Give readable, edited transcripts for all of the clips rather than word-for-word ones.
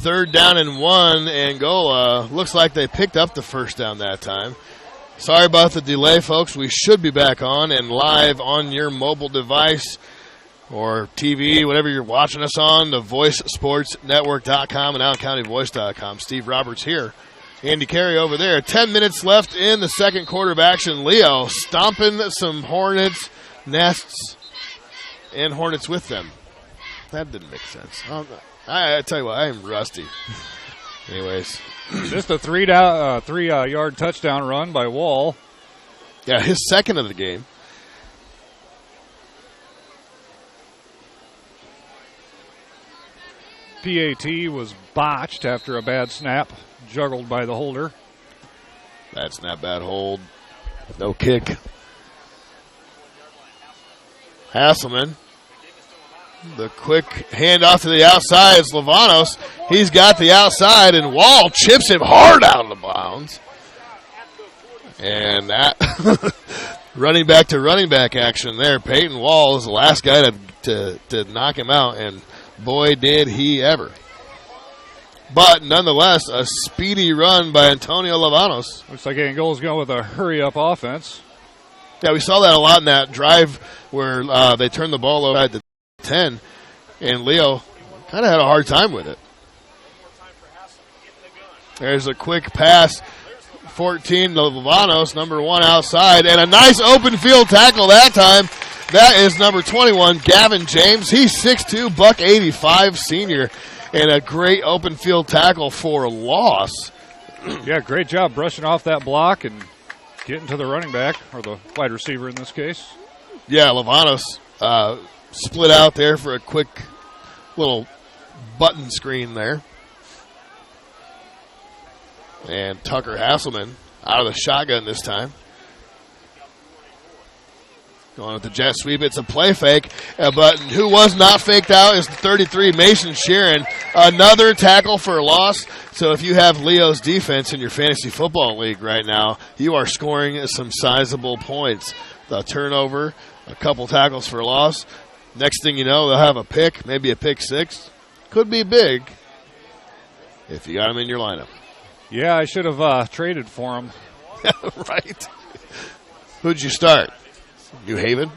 3rd down and 1. Angola looks like they picked up the first down that time. Sorry about the delay, folks. We should be back on and live on your mobile device or TV, whatever you're watching us on, the voicesportsnetwork.com and allencountyvoice.com. Steve Roberts here. Andy Carey over there. 10 minutes left in the second quarter of action. Leo stomping some Hornets nests and Hornets with them. That didn't make sense. I tell you what, I am rusty. Anyways. Just a 3-yard touchdown run by Wall. Yeah, his second of the game. PAT was botched after a bad snap, juggled by the holder. Bad snap, bad hold. No kick. Hasselman. The quick handoff to the outside is Lavanos. He's got the outside, and Wall chips him hard out of the bounds. And that running back action there. Peyton Wall is the last guy to knock him out, and boy, did he ever. But nonetheless, a speedy run by Antonio Lavanos. Looks like Angola's going with a hurry-up offense. Yeah, we saw that a lot in that drive where they turned the ball over at the 10, and Leo kind of had a hard time with it. There's a quick pass, 14 to Lavanos, number 1 outside, and a nice open field tackle that time. That is number 21, Gavin James. He's 6'2", $185 senior, and a great open field tackle for a loss. Yeah, great job brushing off that block and getting to the running back, or the wide receiver in this case. Yeah, Lavanos split out there for a quick little button screen there. And Tucker Hasselman out of the shotgun this time. Going with the jet sweep. It's a play fake. But who was not faked out is the 33, Mason Sheeran. Another tackle for a loss. So if you have Leo's defense in your fantasy football league right now, you are scoring some sizable points. The turnover, a couple tackles for a loss. Next thing you know, they'll have a pick, maybe a pick 6. Could be big if you got him in your lineup. Yeah, I should have traded for him. Right. Who'd you start? New Haven?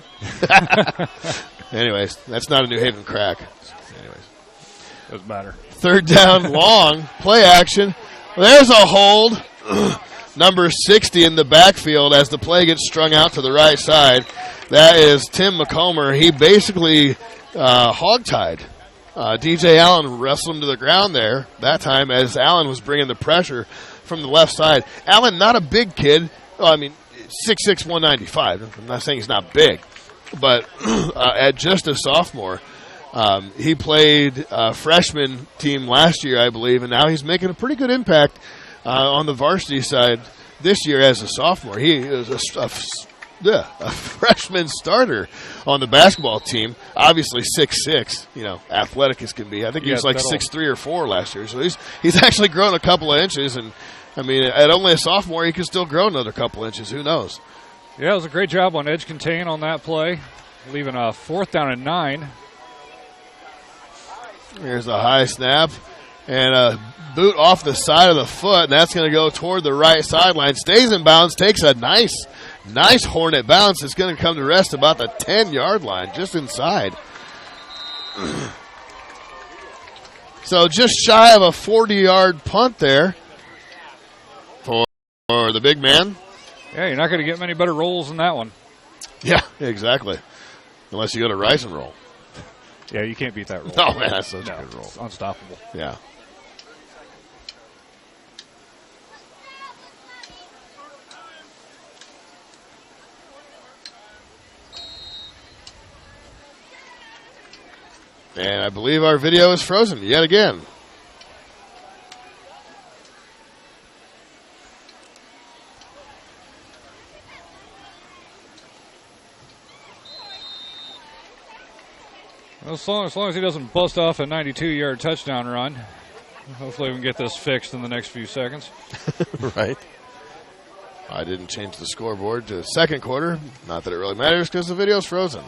Anyways, that's not a New Haven crack. Anyways. Doesn't matter. 3rd down, long, play action. There's a hold. Number 60 in the backfield as the play gets strung out to the right side. That is Tim McComber. He basically hogtied. DJ Allen wrestled him to the ground there that time as Allen was bringing the pressure from the left side. Allen, not a big kid. Well, I mean, 6'6", 195. I'm not saying he's not big, but at just a sophomore, he played a freshman team last year, I believe, and now he's making a pretty good impact on the varsity side this year as a sophomore. He is a freshman starter on the basketball team. Obviously 6'6", athletic as can be. I think he was like 6'3" or 4 last year. So he's actually grown a couple of inches, and I mean, at only a sophomore, he could still grow another couple inches. Who knows? Yeah, it was a great job on edge contain on that play, leaving a 4th down and 9. Here's a high snap and a boot off the side of the foot, and that's going to go toward the right sideline. Stays in bounds, takes a nice Hornet bounce. It's going to come to rest about the 10-yard line, just inside. So just shy of a 40-yard punt there for the big man. Yeah, you're not going to get many better rolls than that one. Yeah, exactly. Unless you go to Rise and Roll. Yeah, you can't beat that roll. Oh, man, that's such a good roll. It's unstoppable. Yeah. And I believe our video is frozen yet again. Well, as long as he doesn't bust off a 92-yard touchdown run, hopefully we can get this fixed in the next few seconds. Right. I didn't change the scoreboard to second quarter. Not that it really matters because the video's frozen.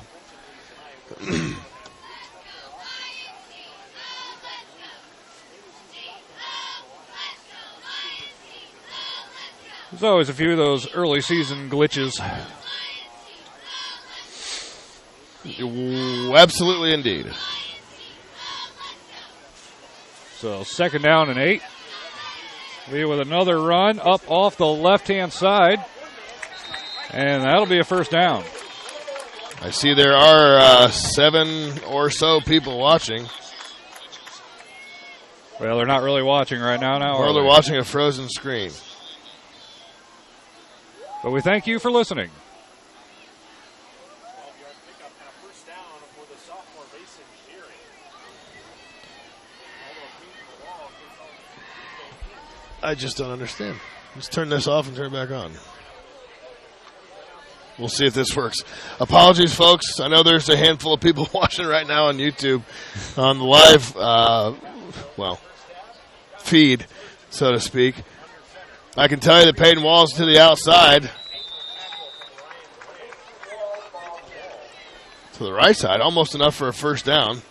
There's always a few of those early season glitches. Absolutely indeed. So 2nd down and 8. Lee with another run up off the left-hand side. And that'll be a 1st down. I see there are 7 or so people watching. Well, they're not really watching right now. Or they're watching a frozen screen. But we thank you for listening. I just don't understand. Let's turn this off and turn it back on. We'll see if this works. Apologies, folks. I know there's a handful of people watching right now on YouTube on the live, feed, so to speak. I can tell you that Peyton Wall's to the outside. To the right side, almost enough for a 1st down.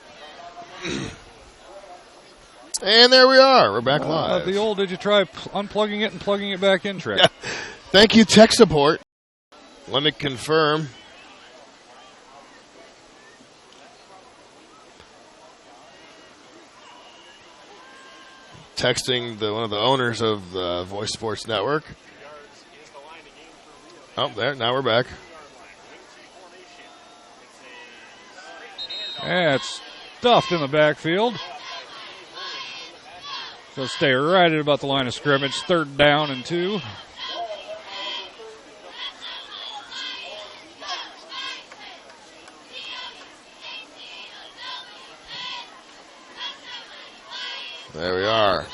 And there we are. We're back live. The old did you try unplugging it and plugging it back in trick. Yeah. Thank you, tech support. Let me confirm. Texting one of the owners of the Voice Sports Network. Oh, there. Now we're back. Yeah, it's stuffed in the backfield. So stay right at about the line of scrimmage. 3rd down and 2. There we are.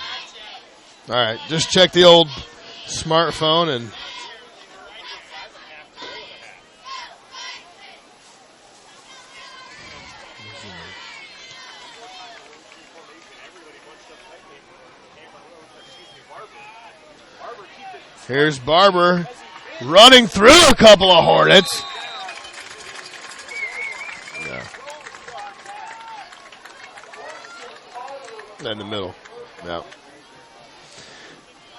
All right, just check the old smartphone and here's Barber running through a couple of Hornets. In the middle. Yeah.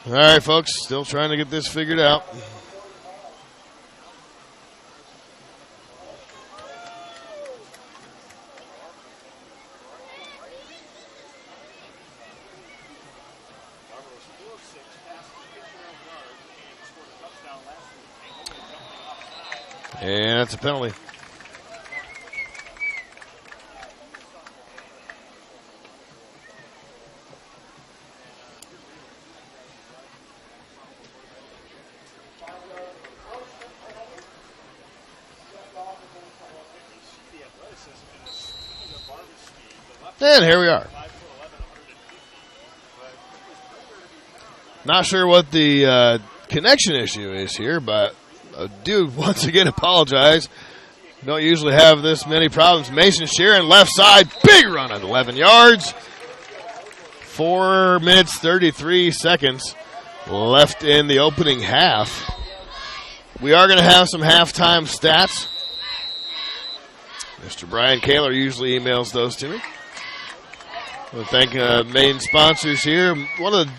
All right, folks. Still trying to get this figured out. And that's a penalty. And here we are. Not sure what the connection issue is here, but I do once again apologize. Don't usually have this many problems. Mason Sheeran, left side, big run at 11 yards. 4 minutes, 33 seconds left in the opening half. We are going to have some halftime stats. Mr. Brian Kaler usually emails those to me. I want to thank main sponsors here. One of the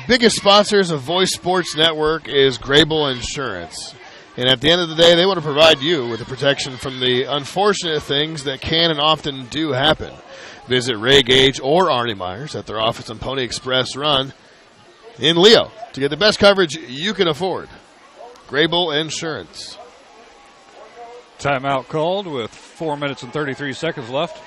biggest sponsors of Voice Sports Network is Grable Insurance. And at the end of the day, they want to provide you with the protection from the unfortunate things that can and often do happen. Visit Ray Gage or Arnie Myers at their office on Pony Express Run in Leo to get the best coverage you can afford. Grable Insurance. Timeout called with 4 minutes and 33 seconds left.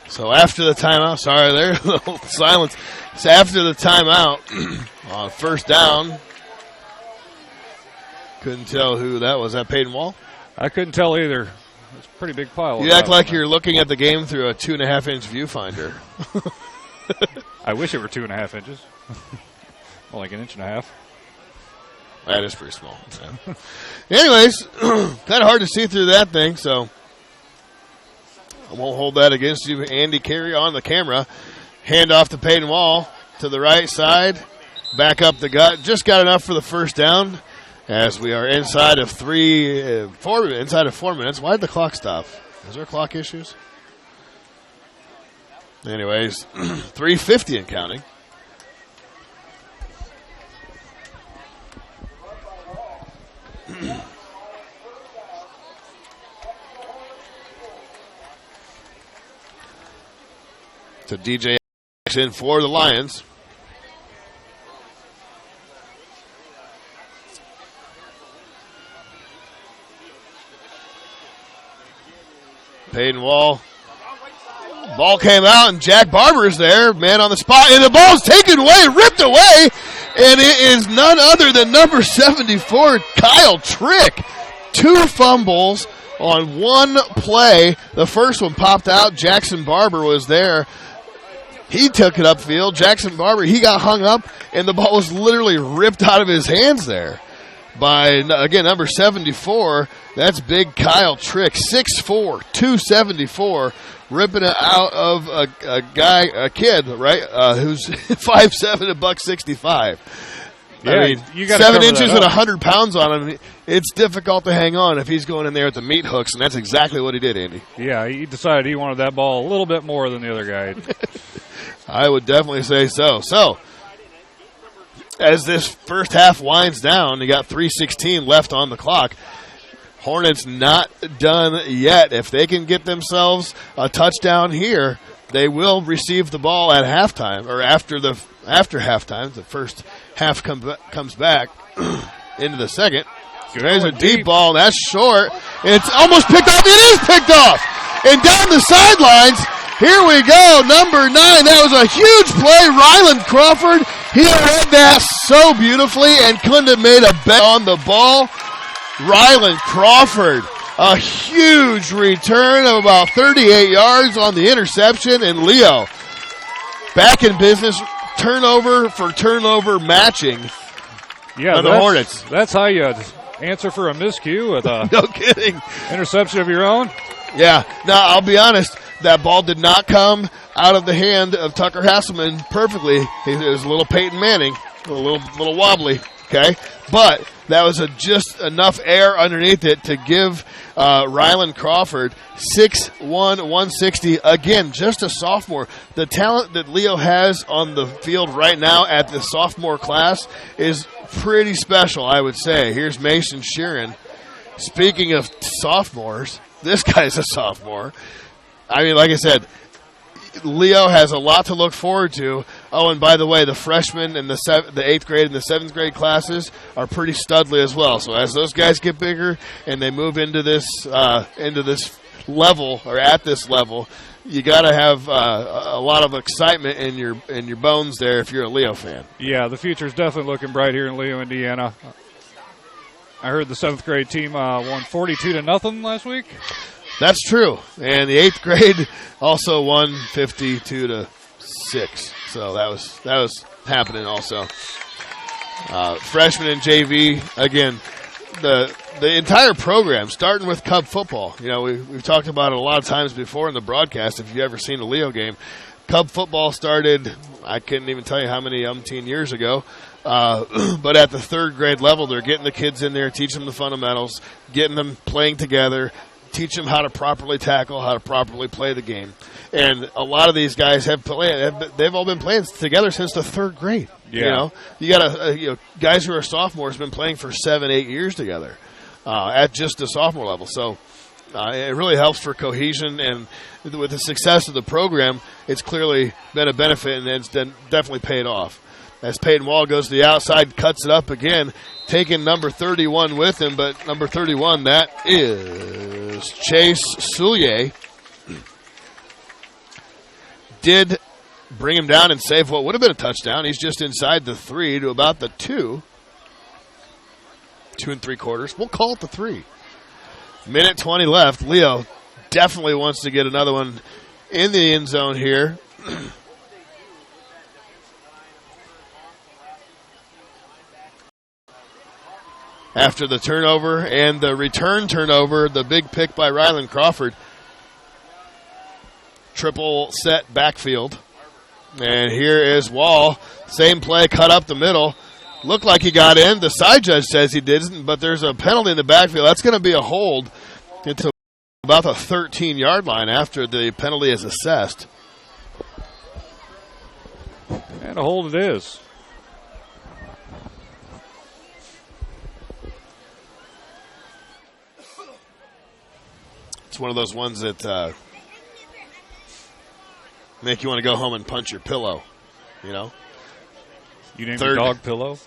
So after the timeout, sorry there, the silence. So after the timeout, on first down, couldn't tell who that was. That Peyton Wall? I couldn't tell either. It's a pretty big pile. You act like you're looking at the game through a 2.5-inch viewfinder. I wish it were 2.5 inches. Well, like 1.5 inches. That is pretty small. Yeah. Anyways, kind of hard to see through that thing, so I won't hold that against you. Andy Carey on the camera. Hand off to Peyton Wall to the right side. Back up the gut. Just got enough for the first down as we are inside of 4 minutes. Why did the clock stop? Is there clock issues? Anyways, 3:50 and counting. So DJ in for the Lions. Peyton Wall. Ball came out, and Jack Barber is there, man on the spot, and the ball's taken away, ripped away, and it is none other than number 74, Kyle Trick. 2 fumbles on one play. The first one popped out. Jackson Barber was there. He took it upfield. Jackson Barber, he got hung up, and the ball was literally ripped out of his hands there by, again, number 74. That's big Kyle Trick, 6'4", 274, ripping it out of a kid, right, who's 5'7", $165. Yeah, I mean, you gotta 7 inches and up. 100 pounds on him. It's difficult to hang on if he's going in there at the meat hooks, and that's exactly what he did, Andy. Yeah, he decided he wanted that ball a little bit more than the other guy. I would definitely say so. So, as this first half winds down, you got 3:16 left on the clock. Hornets not done yet. If they can get themselves a touchdown here, they will receive the ball at halftime, or after halftime. The first half comes back into the second. There's a deep ball. That's short. It's almost picked off. It is picked off. And down the sidelines, here we go. Number 9. That was a huge play. Ryland Crawford, he read that so beautifully and couldn't have made a bet on the ball. Ryland Crawford, a huge return of about 38 yards on the interception. And Leo, back in business, turnover for turnover matching. Yeah, on the Hornets. That's how you answer for a miscue with a no kidding interception of your own. Yeah. Now, I'll be honest, that ball did not come out of the hand of Tucker Hasselman perfectly. It was a little Peyton Manning, a little wobbly, okay? But that was just enough air underneath it to give Ryland Crawford 6'1", 160. Again, just a sophomore. The talent that Leo has on the field right now at the sophomore class is pretty special, I would say. Here's Mason Sheeran. Speaking of sophomores, this guy's a sophomore. I mean, like I said, Leo has a lot to look forward to. Oh, and by the way, the freshmen and the 8th grade and the 7th grade classes are pretty studly as well. So as those guys get bigger and they move into this level, or at this level, you got to have a lot of excitement in your bones there if you're a Leo fan. Yeah, the future's definitely looking bright here in Leo, Indiana. I heard the 7th grade team won 42-0 last week. That's true. And the 8th grade also won 52-6. So that was happening also. Freshman and JV, again, the entire program, starting with Cub football. You know, we've talked about it a lot of times before in the broadcast, if you've ever seen a Leo game. Cub football started, I couldn't even tell you how many umpteen years ago. But at the 3rd grade level, they're getting the kids in there, teaching them the fundamentals, getting them playing together, teach them how to properly tackle, how to properly play the game. And a lot of these guys they've all been playing together since the 3rd grade. Yeah. You know, you got guys who are sophomores been playing for 7-8 years together at just the sophomore level. So it really helps for cohesion, and with the success of the program, it's clearly been a benefit, and it's definitely paid off. As Peyton Wall goes to the outside, cuts it up again, taking number 31 with him, but number 31, that is Chase Soulier. did bring him down and save what would have been a touchdown. He's just inside the 3 to about the 2. 2 3/4. We'll call it the 3. Minute 20 left. Leo definitely wants to get another one in the end zone here. After the turnover and the return turnover, the big pick by Rylan Crawford. Triple set backfield. And here is Wall. Same play, cut up the middle. Looked like he got in. The side judge says he didn't, but there's a penalty in the backfield. That's going to be a hold until about the 13-yard line after the penalty is assessed. And a hold it is. It's one of those ones that make you want to go home and punch your pillow, you know? You named your dog Pillow?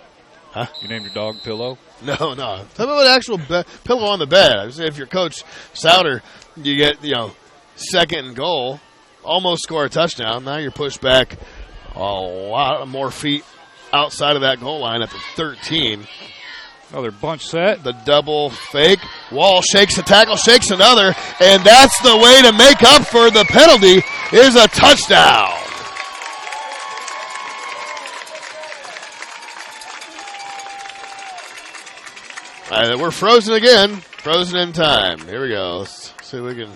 Huh? You named your dog Pillow? No. Talk about an actual pillow on the bed. I would say if you're Coach Souter, you get, second and goal, almost score a touchdown. Now you're pushed back a lot more feet outside of that goal line at the 13. Another bunch set. The double fake. Wall shakes a tackle, shakes another, and that's the way to make up for the penalty is a touchdown. We're frozen again. Frozen in time. Here we go. Let's see if we can.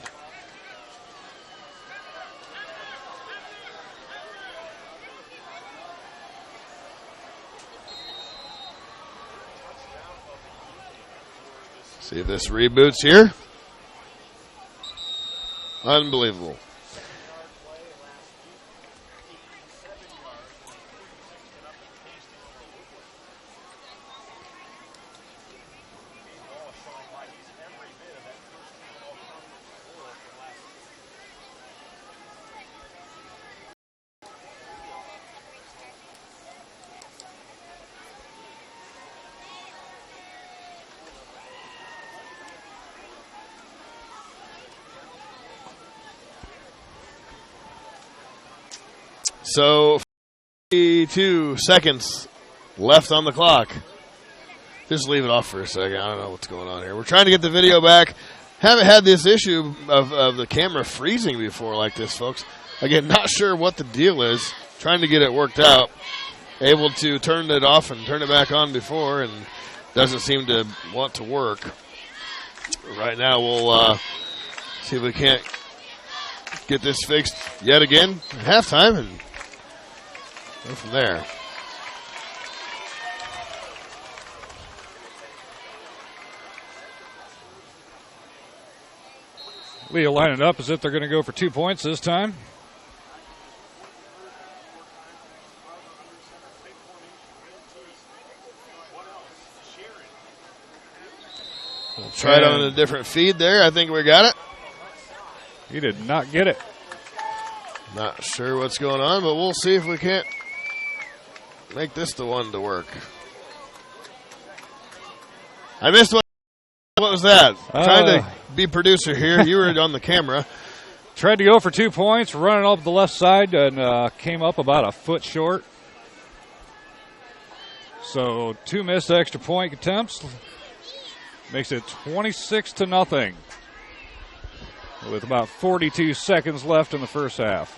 See if this reboots here. Unbelievable. So, 52 seconds left on the clock. Just leave it off for a second. I don't know what's going on here. We're trying to get the video back. Haven't had this issue of the camera freezing before like this, folks. Again, not sure what the deal is. Trying to get it worked out. Able to turn it off and turn it back on before, and doesn't seem to want to work. Right now, we'll see if we can't get this fixed yet again at halftime and go from there. Leo lining up as if they're going to go for 2 points this time. We'll try it on a different feed there. I think we got it. He did not get it. Not sure what's going on, but we'll see if we can't make this the one to work. I missed what was that? Trying to be producer here. You were on the camera. Tried to go for 2 points, running up the left side, and came up about a foot short. So 2 missed extra point attempts. Makes it 26-0. With about 42 seconds left in the first half.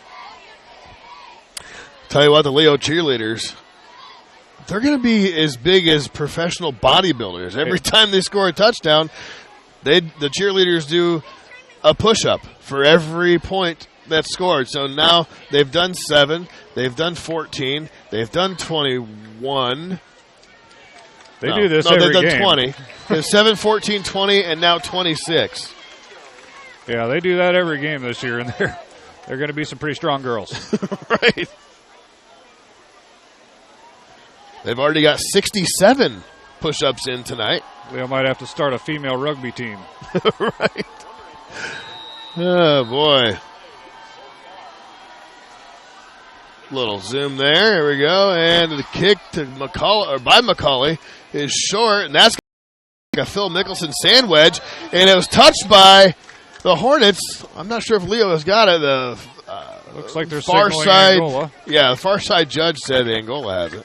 Tell you what, the Leo cheerleaders, they're going to be as big as professional bodybuilders. Every time they score a touchdown, the cheerleaders do a push-up for every point that's scored. So now they've done 7, they've done 14, they've done 21. Do this every they've game. done 20. There's 7, 14, 20, and now 26. Yeah, they do that every game this year, and they're going to be some pretty strong girls. Right. They've already got 67 push-ups in tonight. Leo might have to start a female rugby team. Right. Oh, boy. Little zoom there. Here we go. And the kick to by McCauley is short, and that's a Phil Mickelson sand wedge, and it was touched by the Hornets. I'm not sure if Leo has got it. The Looks like they're far signaling side. Angola. Yeah, the far side judge said Angola has it.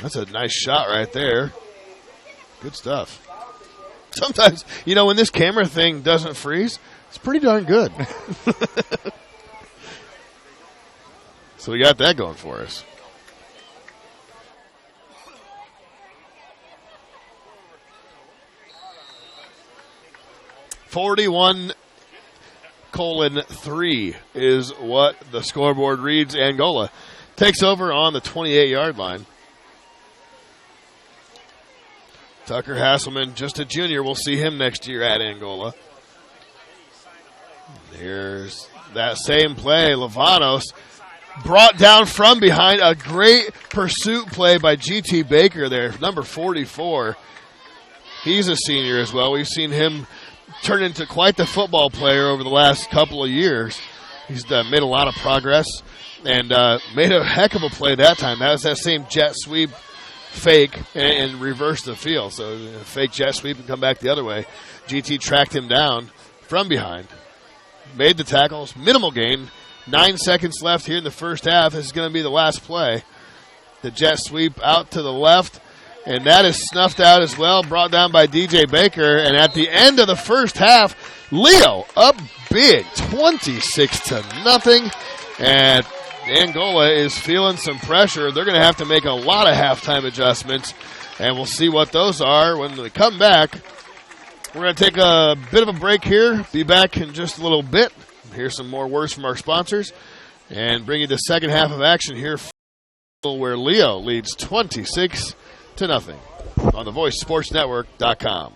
That's a nice shot right there. Good stuff. Sometimes, when this camera thing doesn't freeze, it's pretty darn good. So we got that going for us. (41:3) is what the scoreboard reads. Angola takes over on the 28-yard line. Tucker Hasselman, just a junior. We'll see him next year at Angola. Here's that same play. Lavanos brought down from behind. A great pursuit play by G.T. Baker there, number 44. He's a senior as well. We've seen him turn into quite the football player over the last couple of years. He's made a lot of progress and made a heck of a play that time. That was that same jet sweep fake and reverse the field. So fake jet sweep and come back the other way. GT tracked him down from behind. Made the tackles. Minimal gain. 9 seconds left here in the first half. This is going to be the last play. The jet sweep out to the left. And that is snuffed out as well. Brought down by DJ Baker. And at the end of the first half, Leo up big. 26-0. And Angola is feeling some pressure. They're going to have to make a lot of halftime adjustments, and we'll see what those are when we come back. We're going to take a bit of a break here, be back in just a little bit, hear some more words from our sponsors, and bring you the second half of action here where Leo leads 26-0 on the VoiceSportsNetwork.com.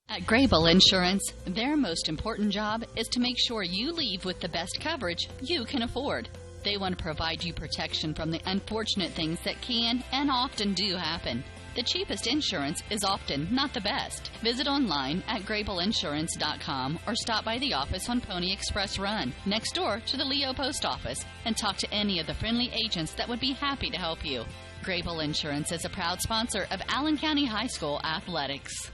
At Grable Insurance, their most important job is to make sure you leave with the best coverage you can afford. They want to provide you protection from the unfortunate things that can and often do happen. The cheapest insurance is often not the best. Visit online at grableinsurance.com or stop by the office on Pony Express Run, next door to the Leo Post Office, and talk to any of the friendly agents that would be happy to help you. Grable Insurance is a proud sponsor of Allen County High School athletics.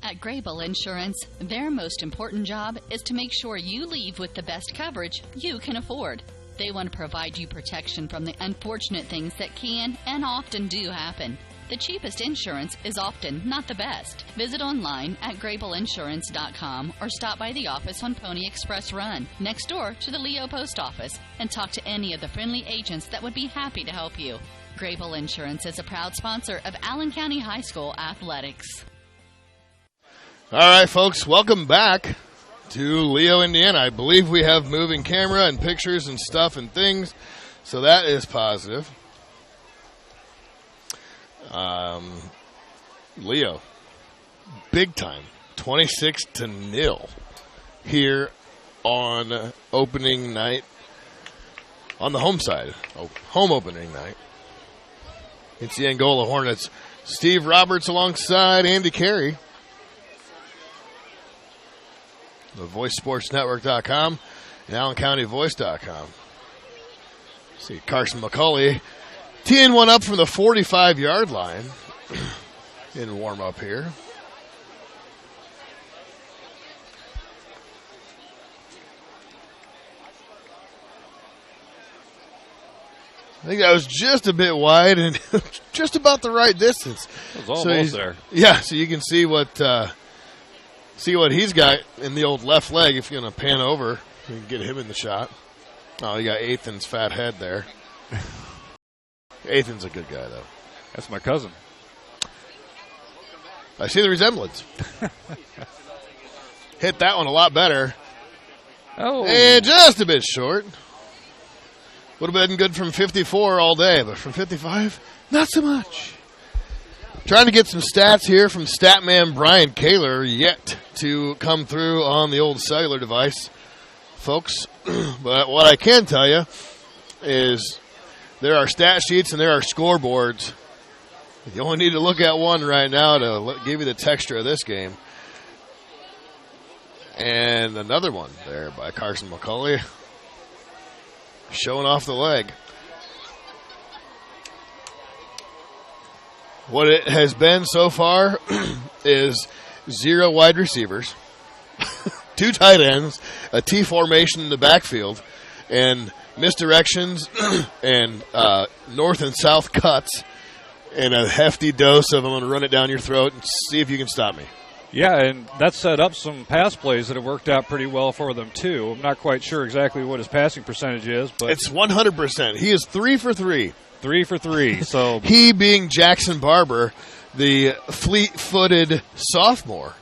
At Grable Insurance, their most important job is to make sure you leave with the best coverage you can afford. They want to provide you protection from the unfortunate things that can and often do happen. The cheapest insurance is often not the best. Visit online at grableinsurance.com or stop by the office on Pony Express Run, next door to the Leo Post Office, and talk to any of the friendly agents that would be happy to help you. Grable Insurance is a proud sponsor of Allen County High School athletics. All right, folks, welcome back to Leo, Indiana. I believe we have moving camera and pictures and stuff and things, so that is positive. Leo, big time, 26-0 here on opening night, on the home side, home opening night. It's the Angola Hornets. Steve Roberts alongside Andy Carey. The VoiceSportsNetwork.com and AllenCountyVoice.com. See Carson McCauley teeing one up from the 45-yard line in warm-up here. I think that was just a bit wide and just about the right distance. It was almost there. Yeah, so you can see what he's got in the old left leg. If you're going to pan over, you can get him in the shot. Oh, you got Ethan's fat head there. Ethan's a good guy, though. That's my cousin. I see the resemblance. Hit that one a lot better. Oh. And just a bit short. Would have been good from 54 all day, but from 55, not so much. Trying to get some stats here from Statman Brian Kaler, yet to come through on the old cellular device, folks. But what I can tell you is there are stat sheets and there are scoreboards. You only need to look at one right now to give you the texture of this game. And another one there by Carson McCauley, showing off the leg. What it has been so far is 0 wide receivers, 2 tight ends, a T formation in the backfield, and misdirections and north and south cuts, and a hefty dose of I'm going to run it down your throat and see if you can stop me. Yeah, and that set up some pass plays that have worked out pretty well for them, too. I'm not quite sure exactly what his passing percentage is, but it's 100%. He is 3 for 3. 3 for 3. So he being Jackson Barber, the fleet-footed sophomore,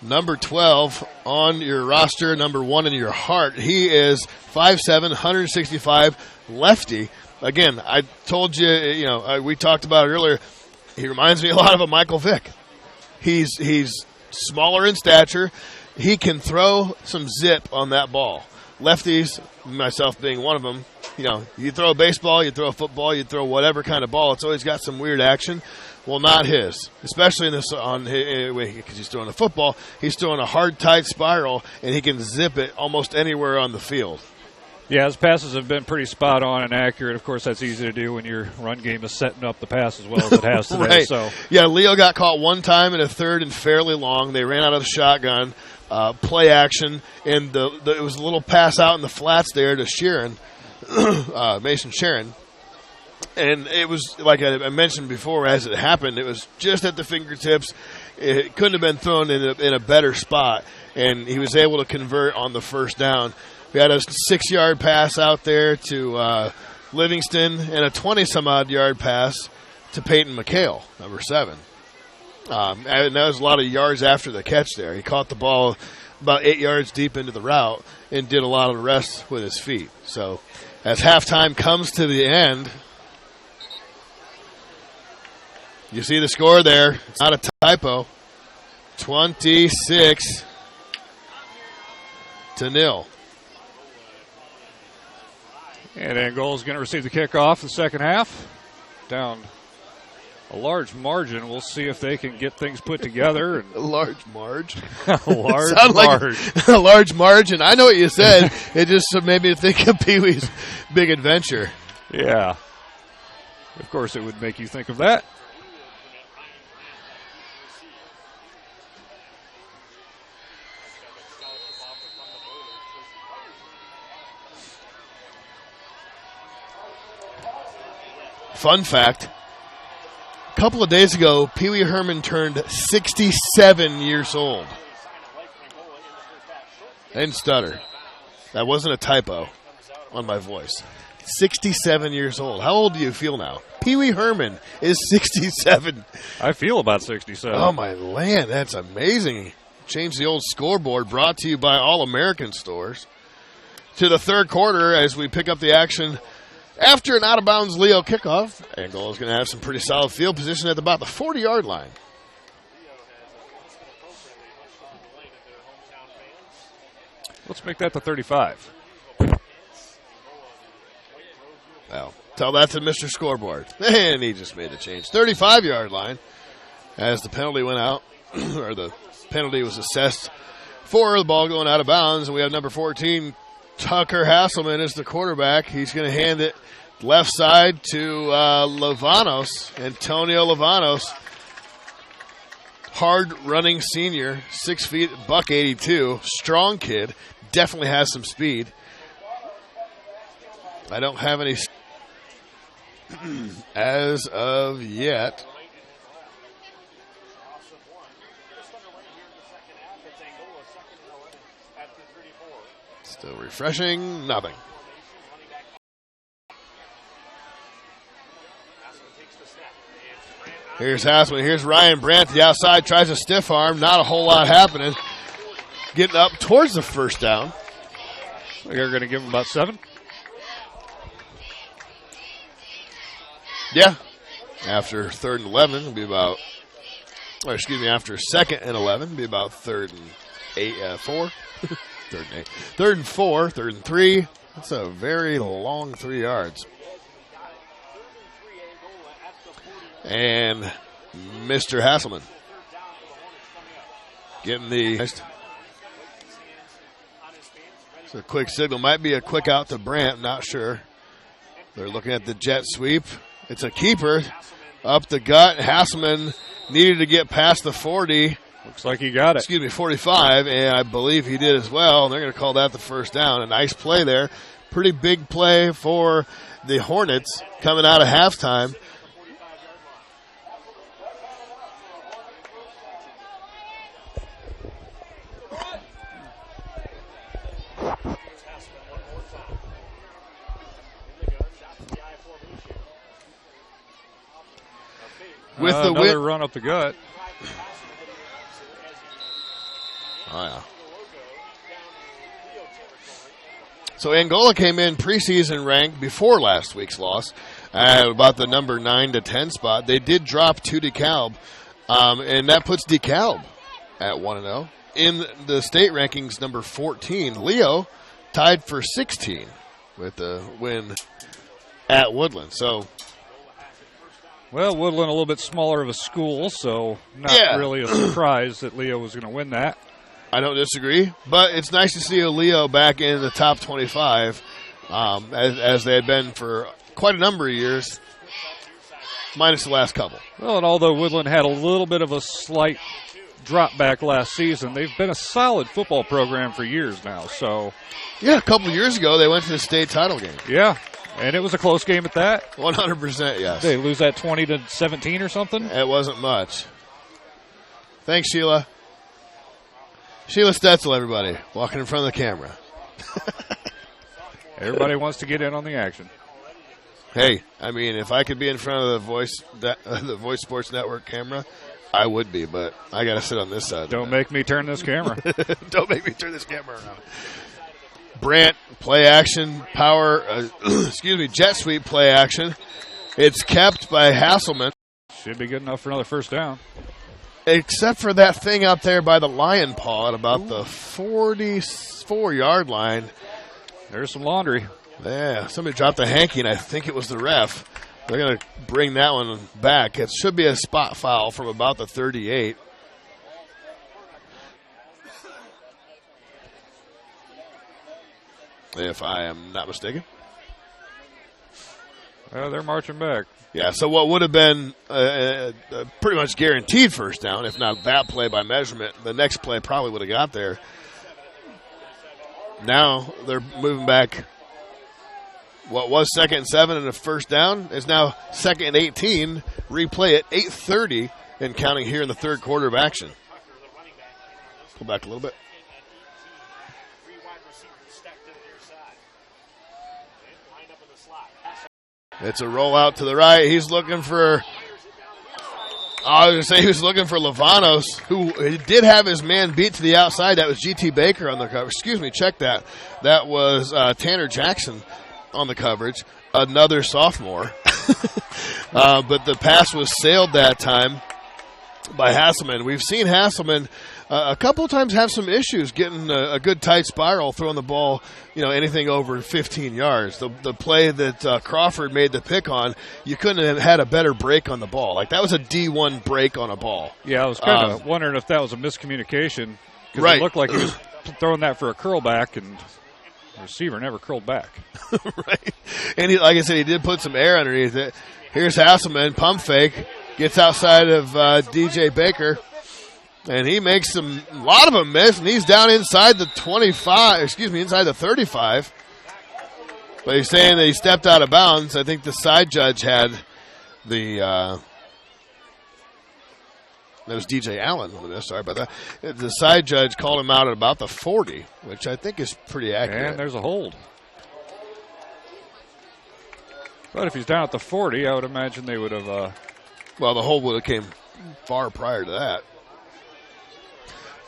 number 12 on your roster, number 1 in your heart. He is 5'7", 165, lefty. Again, I told you, we talked about it earlier. He reminds me a lot of a Michael Vick. He's smaller in stature. He can throw some zip on that ball. Lefties, myself being one of them, you throw a baseball, you throw a football, you throw whatever kind of ball, it's always got some weird action. Well, not his, especially in this because he's throwing a football. He's throwing a hard, tight spiral, and he can zip it almost anywhere on the field. Yeah, his passes have been pretty spot on and accurate. Of course, that's easy to do when your run game is setting up the pass as well as it has today. Right. So yeah, Leo got caught one time in a third and fairly long. They ran out of the shotgun, play action, and it was a little pass out in the flats there to Sharon, Mason Sharon. And it was, like I mentioned before, as it happened, it was just at the fingertips. It couldn't have been thrown in a better spot, and he was able to convert on the first down. We had a 6-yard pass out there to Livingston and a 20-some-odd yard pass to Peyton McHale, number 7. And that was a lot of yards after the catch there. He caught the ball about 8 yards deep into the route and did a lot of the rest with his feet. So as halftime comes to the end, you see the score there. It's not a typo. 26-0. And Angola's going to receive the kickoff the second half. Down a large margin. We'll see if they can get things put together. A large margin? A large Sound margin. like a large margin. I know what you said. It just made me think of Pee-wee's Big Adventure. Yeah. Of course, it would make you think of that. Fun fact, a couple of days ago, Pee Wee Herman turned 67 years old. I didn't stutter. That wasn't a typo on my voice. 67 years old. How old do you feel now? Pee Wee Herman is 67. I feel about 67. Oh, my land. That's amazing. Change the old scoreboard, brought to you by All American Stores. To the third quarter as we pick up the action. After an out-of-bounds Leo kickoff, Angola's going to have some pretty solid field position at about the 40-yard line. Let's make that the 35. Well, tell that to Mr. Scoreboard. And he just made the change. 35-yard line as the penalty went out, or the penalty was assessed for the ball going out of bounds. And we have number 14, Tucker Hasselman, as the quarterback. He's going to hand it left side to Lavanos, Antonio Lavanos. Hard-running senior, 6 feet, $182. Strong kid. Definitely has some speed. I don't have any as of yet. Still refreshing. Nothing. Here's Hassman. Here's Ryan Brandt. The outside tries a stiff arm. Not a whole lot happening. Getting up towards the first down. They're going to give him about 7. Yeah. After 3rd and 11, it'll be about, after 2nd and 11, it'll be about 3rd and 4. 3rd and 8. 3rd and 4, 3rd and 3. That's a very long 3 yards. And Mr. Hasselman getting the. It's a quick signal. Might be a quick out to Brandt. Not sure. They're looking at the jet sweep. It's a keeper up the gut. Hasselman needed to get past the 40. Looks like he got it. 45, and I believe he did as well. And they're going to call that the first down. A nice play there. Pretty big play for the Hornets coming out of halftime. With the another run up the gut. Oh, yeah. So Angola came in preseason ranked before last week's loss at about the number 9 to 10 spot. They did drop to DeKalb, and that puts DeKalb at 1-0. In the state rankings, number 14. Leo tied for 16 with the win at Woodland. So. Well, Woodland a little bit smaller of a school, so not really a surprise that Leo was going to win that. I don't disagree, but it's nice to see a Leo back in the top 25, as they had been for quite a number of years, minus the last couple. Well, and although Woodland had a little bit of a slight drop back last season, they've been a solid football program for years now. So, yeah, a couple years ago they went to the state title game. Yeah. And it was a close game at that. 100%, yes. They lose that 20-17 or something? It wasn't much. Thanks, Sheila. Sheila Stetzel, everybody, walking in front of the camera. Everybody wants to get in on the action. Hey, I mean, if I could be in front of the Voice Sports Network camera, I would be, but I got to sit on this side. Don't make me turn this camera. Don't make me turn this camera around. Brandt, play action, jet sweep play action. It's kept by Hasselman. Should be good enough for another first down. except for that thing out there by the lion paw at about the 44-yard line. There's some laundry. Yeah, somebody dropped a hanky, and I think it was the ref. They're going to bring that one back. It should be a spot foul from about the 38. If I am not mistaken. They're marching back. Yeah, so what would have been a pretty much guaranteed first down, if not that play by measurement, the next play probably would have got there. Now they're moving back. What was 2nd and 7 and a first down is now 2nd and 18. Replay at 8:30 and counting here in the third quarter of action. Pull back a little bit. It's a rollout to the right. He's looking for, I was going to say he was looking for Lavanos, who did have his man beat to the outside. That was G.T. Baker on the cover. Excuse me, check that. That was Tanner Jackson on the coverage, another sophomore. But the pass was sailed that time by Hasselman. We've seen Hasselman a couple of times have some issues getting a good tight spiral, throwing the ball, anything over 15 yards. The play that Crawford made the pick on, you couldn't have had a better break on the ball. Like, that was a D1 break on a ball. Yeah, I was kind of wondering if that was a miscommunication. Because right. It looked like he was throwing that for a curl back, and the receiver never curled back. Right. And like I said, he did put some air underneath it. Here's Hasselman, pump fake, gets outside of DJ Baker. And he makes a lot of them miss, and he's down inside the 25, inside the 35. But he's saying that he stepped out of bounds. I think the side judge had that was DJ Allen. Sorry about that. The side judge called him out at about the 40, which I think is pretty accurate. And there's a hold. But if he's down at the 40, I would imagine they would have. Well, the hold would have came far prior to that.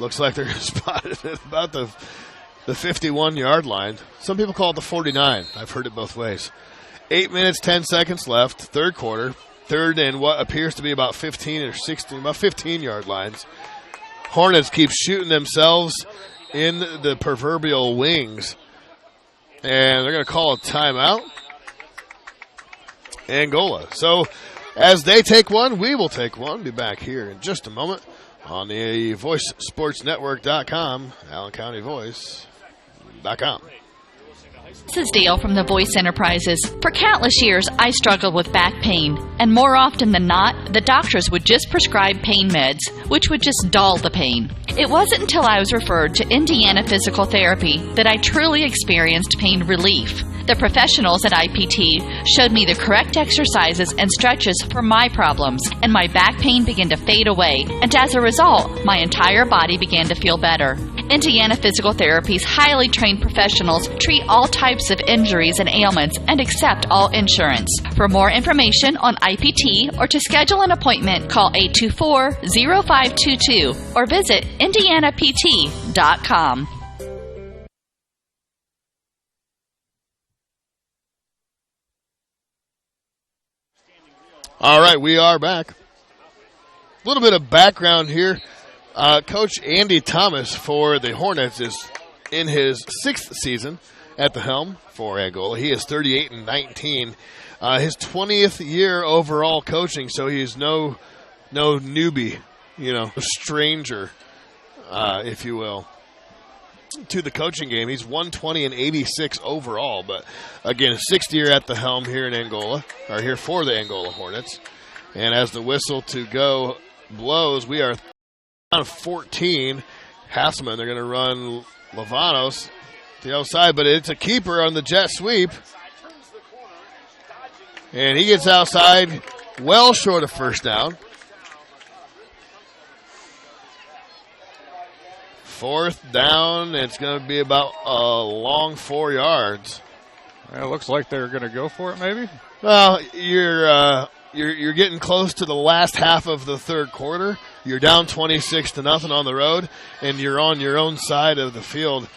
Looks like they're spotted at about the 51-yard line. Some people call it the 49. I've heard it both ways. 8 minutes, 10 seconds left, third quarter. Third and what appears to be about 15 or 16, about 15-yard lines. Hornets keep shooting themselves in the proverbial wings. And they're going to call a timeout. Angola. So as they take one, we will take one. Be back here in just a moment on the VoiceSportsNetwork.com, AllenCountyVoice.com. This is Dale from the Voice Enterprises. For countless years, I struggled with back pain, and more often than not, the doctors would just prescribe pain meds, which would just dull the pain. It wasn't until I was referred to Indiana Physical Therapy that I truly experienced pain relief. The professionals at IPT showed me the correct exercises and stretches for my problems, and my back pain began to fade away, and as a result, my entire body began to feel better. Indiana Physical Therapy's highly trained professionals treat all types of injuries and ailments and accept all insurance. For more information on IPT or to schedule an appointment, call 824-0522 or visit indianapt.com. All right, we are back. A little bit of background here. Coach Andy Thomas for the Hornets is in his 6th season at the helm for Angola. He is 38-19. His 20th year overall coaching, so he's no newbie, a stranger, if you will, to the coaching game. He's 120-86 overall, but again, 6th year at the helm here in Angola, or here for the Angola Hornets. And as the whistle to go blows, we are on 14. Hasselman, they're going to run Lavanos to the outside, but it's a keeper on the jet sweep. And he gets outside well short of first down. 4th down, it's going to be about a long 4 yards. It looks like they're going to go for it, maybe. Well, you're getting close to the last half of the third quarter. You're down 26-0 on the road, and you're on your own side of the field.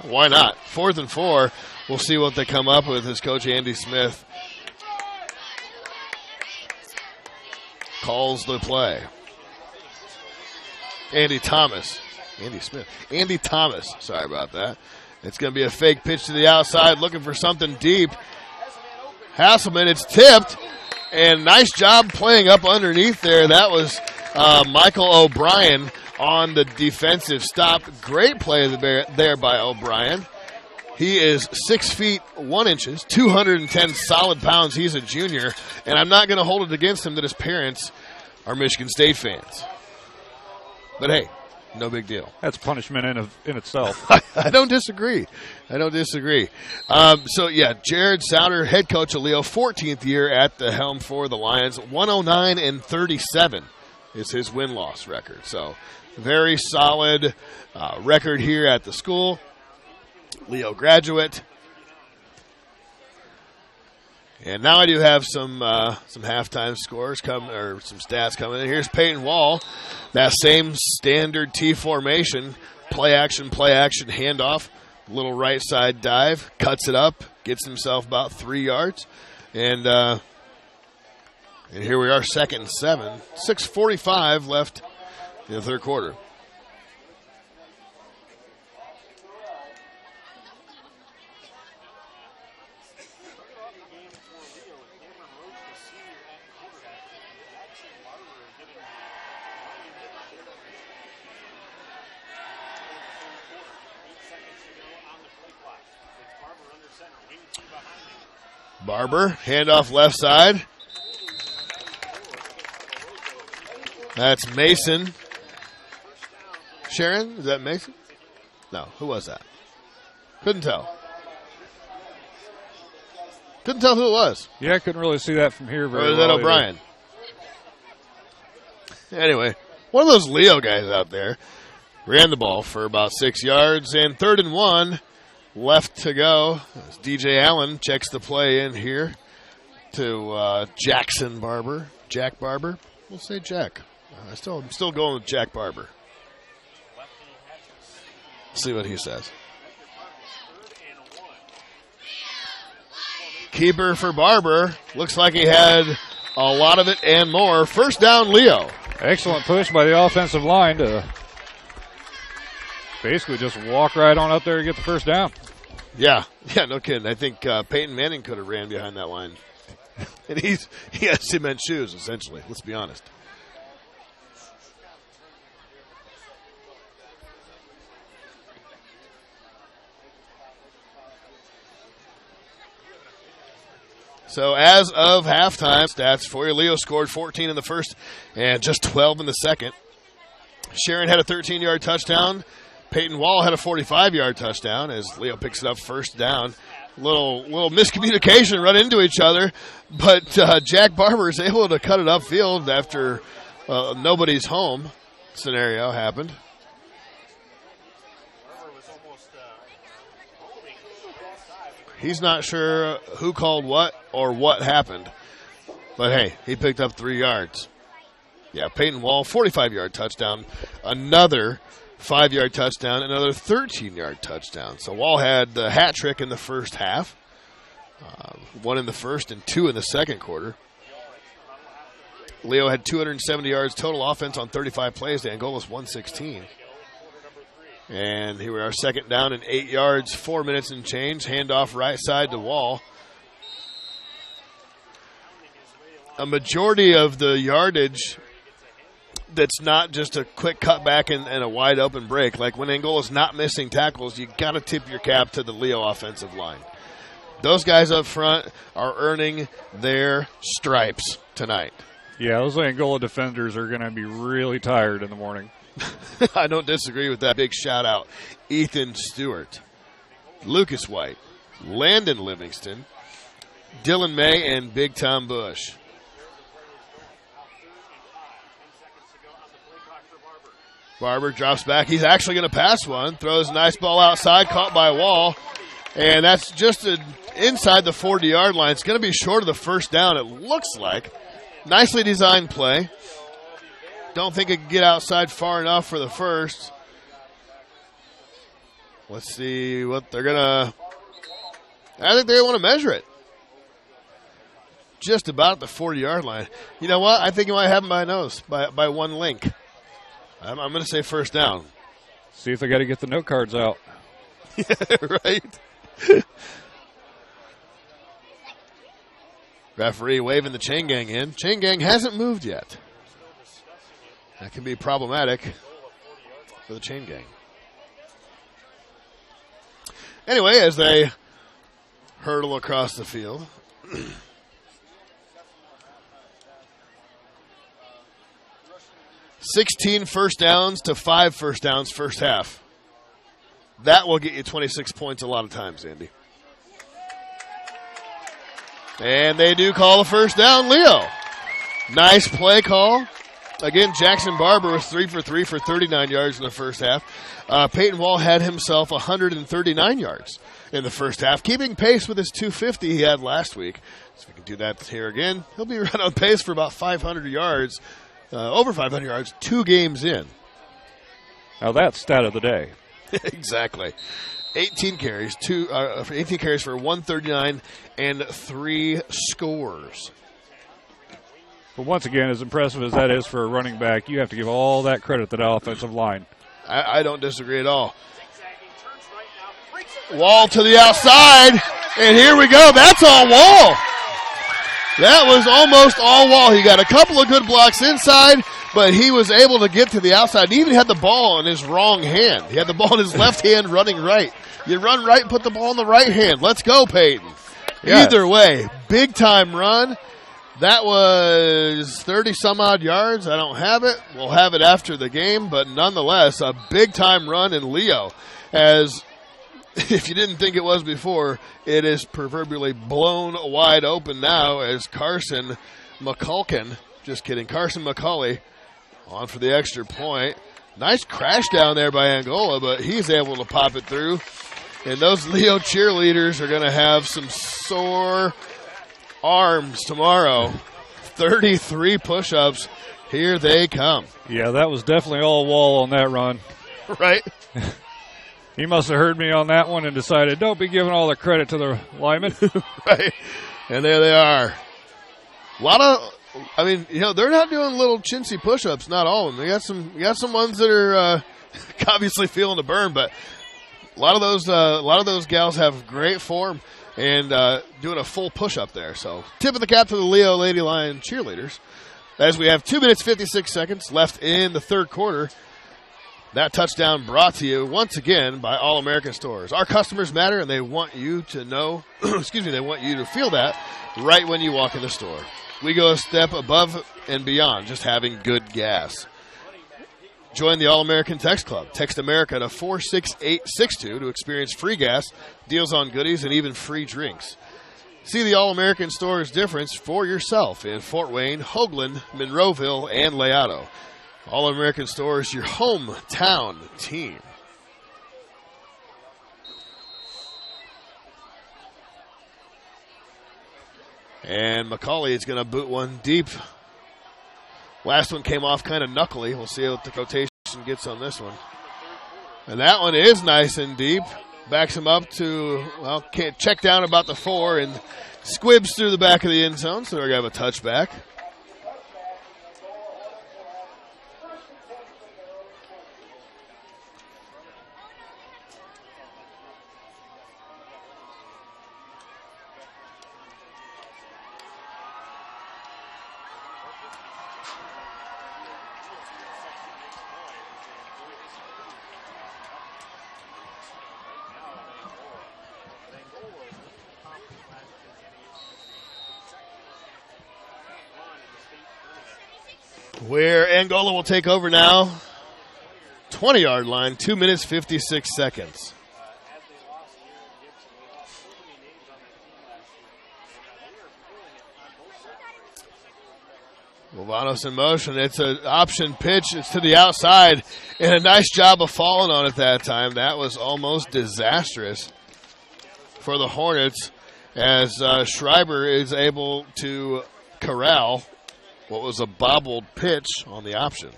Why not? 4th and 4. We'll see what they come up with as Coach Andy Smith calls the play. Andy Thomas. Andy Smith. Andy Thomas. Sorry about that. It's going to be a fake pitch to the outside, looking for something deep. Hasselman, it's tipped, and nice job playing up underneath there. That was Michael O'Brien on the defensive stop. Great play there by O'Brien. He is 6 feet 1 inches, 210 solid pounds. He's a junior, and I'm not going to hold it against him that his parents are Michigan State fans. But hey, no big deal. That's punishment in itself. I don't disagree. So, yeah, Jared Souter, head coach of Leo, 14th year at the helm for the Lions. 109-37 is his win-loss record. So, very solid record here at the school. Leo graduate. And now I do have some halftime scores some stats coming in. Here's Peyton Wall, that same standard T formation, play action, handoff, little right side dive, cuts it up, gets himself about 3 yards, and here we are, 2nd and 7, 6:45 left in the third quarter. Barber, handoff left side. That's Mason. Sharon, is that Mason? No, who was that? Couldn't tell. Couldn't tell who it was. Yeah, I couldn't really see that from here very well. Or is that O'Brien? Anyway, one of those Leo guys out there ran the ball for about 6 yards, and 3rd and 1. Left to go. As DJ Allen checks the play in here to Jack Barber. We'll say Jack. I'm still going with Jack Barber. See what he says. Keeper for Barber. Looks like he had a lot of it and more. First down, Leo. Excellent push by the offensive line to basically just walk right on up there and get the first down. Yeah, no kidding. I think Peyton Manning could have ran behind that line. And he has cement shoes, essentially. Let's be honest. So as of halftime, stats for you, Leo scored 14 in the first and just 12 in the second. Sharon had a 13-yard touchdown. Peyton Wall had a 45-yard touchdown as Leo picks it up first down. Little miscommunication, run into each other, but Jack Barber is able to cut it upfield after nobody's home scenario happened. He's not sure who called what or what happened, but hey, he picked up 3 yards. Yeah, Peyton Wall, 45-yard touchdown, another 5-yard touchdown, another 13-yard touchdown. So Wall had the hat trick in the first half, 1 in the first and 2 in the second quarter. Leo had 270 yards total offense on 35 plays to Angola's 116. And here we are, 2nd down and 8 yards, 4 minutes and change. Handoff right side to Wall. A majority of the yardage that's not just a quick cutback and a wide open break. Like when Angola's not missing tackles, you got to tip your cap to the Leo offensive line. Those guys up front are earning their stripes tonight. Yeah, those Angola defenders are going to be really tired in the morning. I don't disagree with that. Big shout out. Ethan Stewart, Lucas White, Landon Livingston, Dylan May, and Big Tom Bush. Barber drops back. He's actually going to pass one. Throws a nice ball outside, caught by Wall. And that's just inside the 40-yard line. It's going to be short of the first down, it looks like. Nicely designed play. Don't think it can get outside far enough for the first. Let's see what they're going to... I think they want to measure it. Just about the 40-yard line. You know what? I think it might happen by nose, by one link. I'm going to say first down. See if they got to get the note cards out. Yeah, right. Referee waving the chain gang in. Chain gang hasn't moved yet. That can be problematic for the chain gang. Anyway, as they hurdle across the field. 16 first downs to 5 first downs first half. That will get you 26 points a lot of times, Andy. And they do call the first down, Leo. Nice play call. Again, Jackson Barber was 3 for 3 for 39 yards in the first half. Peyton Wall had himself 139 yards in the first half, keeping pace with his 250 he had last week. So if we can do that here again, he'll be right on pace for about 500 yards, over 500 yards, 2 games in. Now that's stat of the day. Exactly. 18 carries for 139 and 3 scores. But once again, as impressive as that is for a running back, you have to give all that credit to the offensive line. I don't disagree at all. Wall to the outside, and here we go. That's all Wall. That was almost all Wall. He got a couple of good blocks inside, but he was able to get to the outside. He even had the ball in his wrong hand. He had the ball in his left hand running right. You run right and put the ball in the right hand. Let's go, Peyton. Yeah. Either way, big-time run. That was 30-some-odd yards. I don't have it. We'll have it after the game, but nonetheless, a big-time run in Leo. As if you didn't think it was before, it is proverbially blown wide open now as Carson McCauley on for the extra point. Nice crash down there by Angola, but he's able to pop it through. And those Leo cheerleaders are going to have some sore arms tomorrow. 33 push-ups. Here they come. Yeah, that was definitely all Wall on that run. Right. He must have heard me on that one and decided, don't be giving all the credit to the linemen. Right. And there they are. A lot of, they're not doing little chintzy push-ups, not all of them. You got some ones that are obviously feeling the burn, but a lot of those gals have great form and doing a full push-up there. So tip of the cap to the Leo Lady Lion cheerleaders as we have 2 minutes, 56 seconds left in the third quarter. That touchdown brought to you once again by All American Stores. Our customers matter, and they want you to know, they want you to feel that right when you walk in the store. We go a step above and beyond just having good gas. Join the All-American Text Club. Text America to 46862 to experience free gas, deals on goodies, and even free drinks. See the All-American Store's difference for yourself in Fort Wayne, Hoagland, Monroeville, and Layotto. All-American Stores, your hometown team. And McCauley is going to boot one deep. Last one came off kind of knuckly. We'll see what the rotation gets on this one. And that one is nice and deep. Backs him up to, can't check down about the 4 and squibs through the back of the end zone. So we're going to have a touchback. Where Angola will take over now. 20-yard line, 2 minutes, 56 seconds. Movanos in motion. It's an option pitch. It's to the outside. And a nice job of falling on it that time. That was almost disastrous for the Hornets as Schreiber is able to corral what was a bobbled pitch on the option.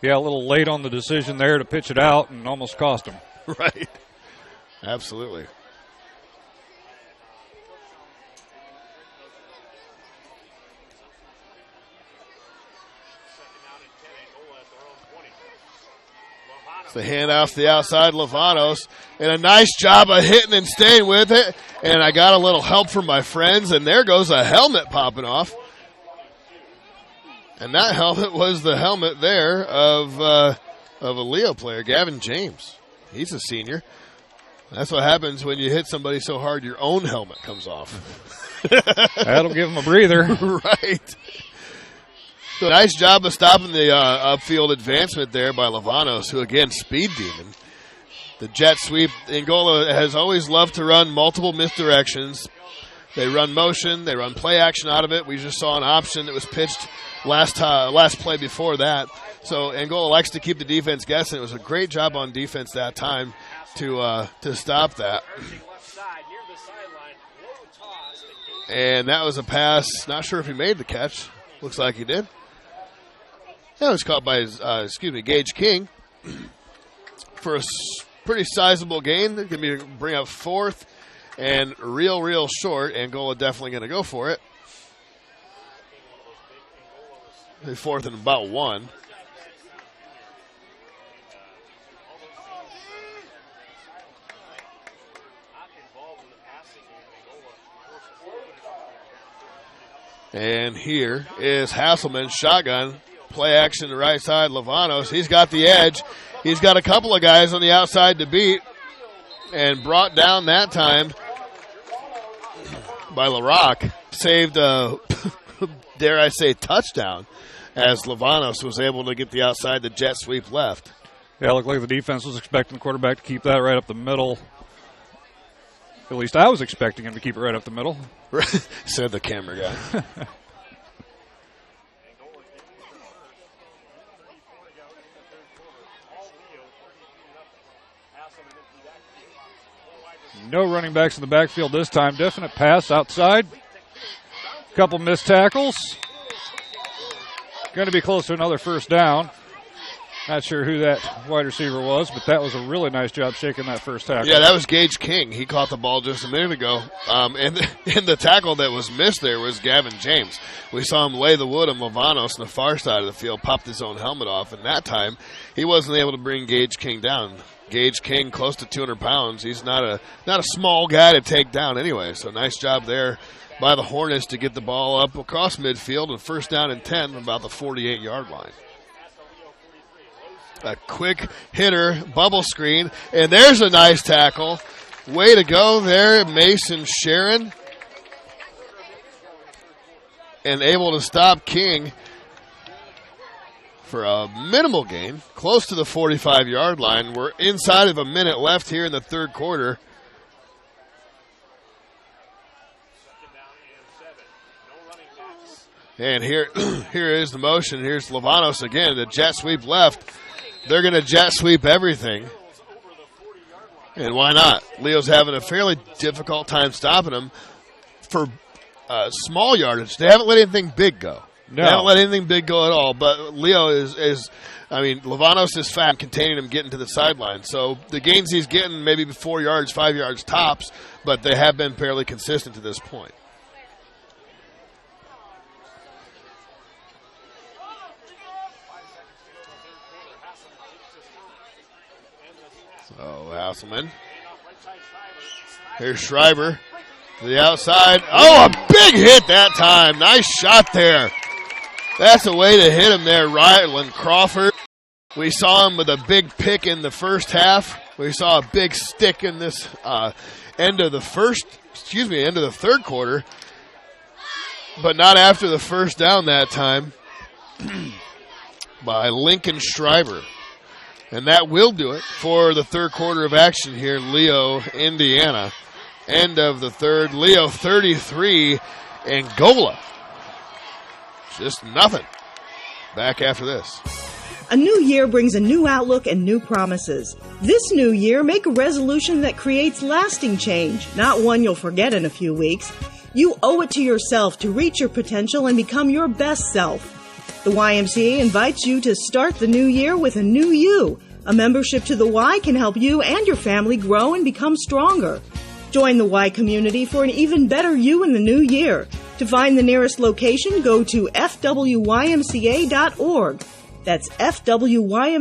Yeah, a little late on the decision there to pitch it out and almost cost him. Right. Absolutely. It's the handoff to the outside, Lavanos. And a nice job of hitting and staying with it. And I got a little help from my friends, and there goes a helmet popping off. And that helmet was the helmet there of a Leo player, Gavin James. He's a senior. That's what happens when you hit somebody so hard your own helmet comes off. That'll give him a breather. Right. So nice job of stopping the upfield advancement there by Lavanos, who, again, speed demon. The jet sweep. Angola has always loved to run multiple misdirections. They run motion. They run play action out of it. We just saw an option that was pitched last play before that. So Angola likes to keep the defense guessing. It was a great job on defense that time to stop that. And that was a pass. Not sure if he made the catch. Looks like he did. That was caught by Gage King for a pretty sizable gain. They're going to bring up fourth and real short. Angola definitely going to go for it. Fourth and about 1. And here is Hasselman, shotgun. Play action to the right side, Lavanos. He's got the edge. He's got a couple of guys on the outside to beat. And brought down that time by LaRock. Saved a, dare I say, touchdown as Lavanos was able to get the outside, the jet sweep left. Yeah, it looked like the defense was expecting the quarterback to keep that right up the middle. At least I was expecting him to keep it right up the middle. Said the camera guy. No running backs in the backfield this time. Definite pass outside. Couple missed tackles. Going to be close to another first down. Not sure who that wide receiver was, but that was a really nice job shaking that first tackle. Yeah, that was Gage King. He caught the ball just a minute ago. And the tackle that was missed there was Gavin James. We saw him lay the wood on Lavanos on the far side of the field, popped his own helmet off, and that time he wasn't able to bring Gage King down. Gage King, close to 200 pounds. He's not a small guy to take down anyway, so nice job there by the Hornets to get the ball up across midfield and first down and 10 from about the 48-yard line. A quick hitter, bubble screen, and there's a nice tackle. Way to go there, Mason Sharon. And able to stop King for a minimal gain, close to the 45-yard line. We're inside of a minute left here in the third quarter. And here is the motion. Here's Lavanos again, the jet sweep left. They're going to jet sweep everything. And why not? Leo's having a fairly difficult time stopping them for small yardage. They haven't let anything big go. No. They haven't let anything big go at all. But Leo is Lavanos is fat, containing him getting to the sideline. So the gains he's getting, maybe 4 yards, 5 yards tops, but they have been fairly consistent to this point. So Hasselman. Here's Schreiber to the outside. Oh, a big hit that time. Nice shot there. That's a way to hit him there, Ryland Crawford. We saw him with a big pick in the first half. We saw a big stick in this end of the third quarter. But not after the first down that time by Lincoln Schreiber. And that will do it for the third quarter of action here, Leo, Indiana. End of the third. Leo 33, Angola just nothing. Back after this. A new year brings a new outlook and new promises. This new year, make a resolution that creates lasting change, not one you'll forget in a few weeks. You owe it to yourself to reach your potential and become your best self. The YMCA invites you to start the new year with a new you. A membership to the Y can help you and your family grow and become stronger. Join the Y community for an even better you in the new year. To find the nearest location, go to fwymca.org. That's fwymca.org.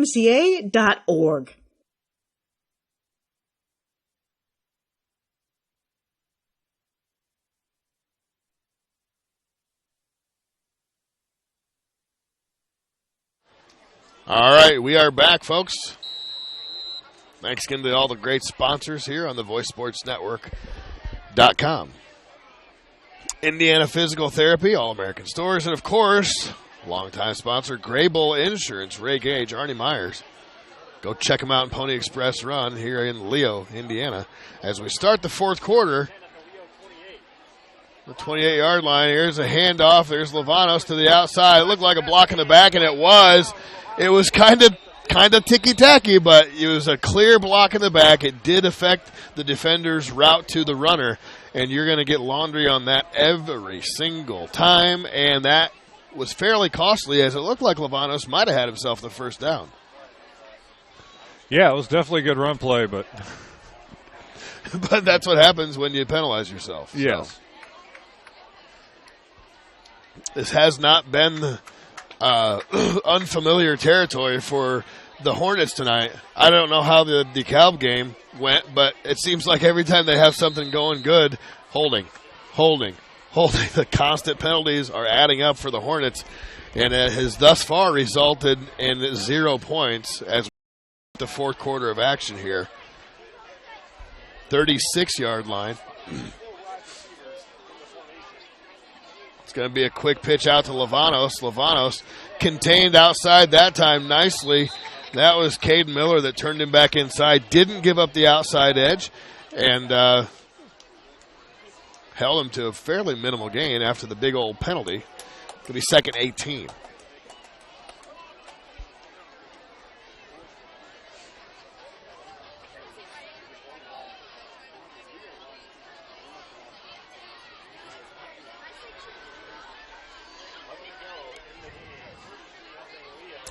All right, we are back, folks. Thanks again to all the great sponsors here on the VoiceSportsNetwork.com. Indiana Physical Therapy, All-American Stores, and, of course, longtime sponsor, Graybull Insurance, Ray Gage, Arnie Myers. Go check them out in Pony Express Run here in Leo, Indiana. As we start the fourth quarter, the 28-yard line, here's a handoff. There's Lavanos to the outside. It looked like a block in the back, and it was. It was kind of ticky-tacky, but it was a clear block in the back. It did affect the defender's route to the runner, and you're going to get laundry on that every single time, and that was fairly costly, as it looked like Lavanos might have had himself the first down. Yeah, it was definitely a good run play, but but that's what happens when you penalize yourself. Yes. So. This has not been unfamiliar territory for the Hornets tonight. I don't know how the DeKalb game went, but it seems like every time they have something going good, holding. The constant penalties are adding up for the Hornets, and it has thus far resulted in 0 points as the fourth quarter of action here. 36-yard line. It's going to be a quick pitch out to Lavanos. Lavanos contained outside that time nicely. That was Caden Miller that turned him back inside. Didn't give up the outside edge and held him to a fairly minimal gain after the big old penalty. It's going to be second 18.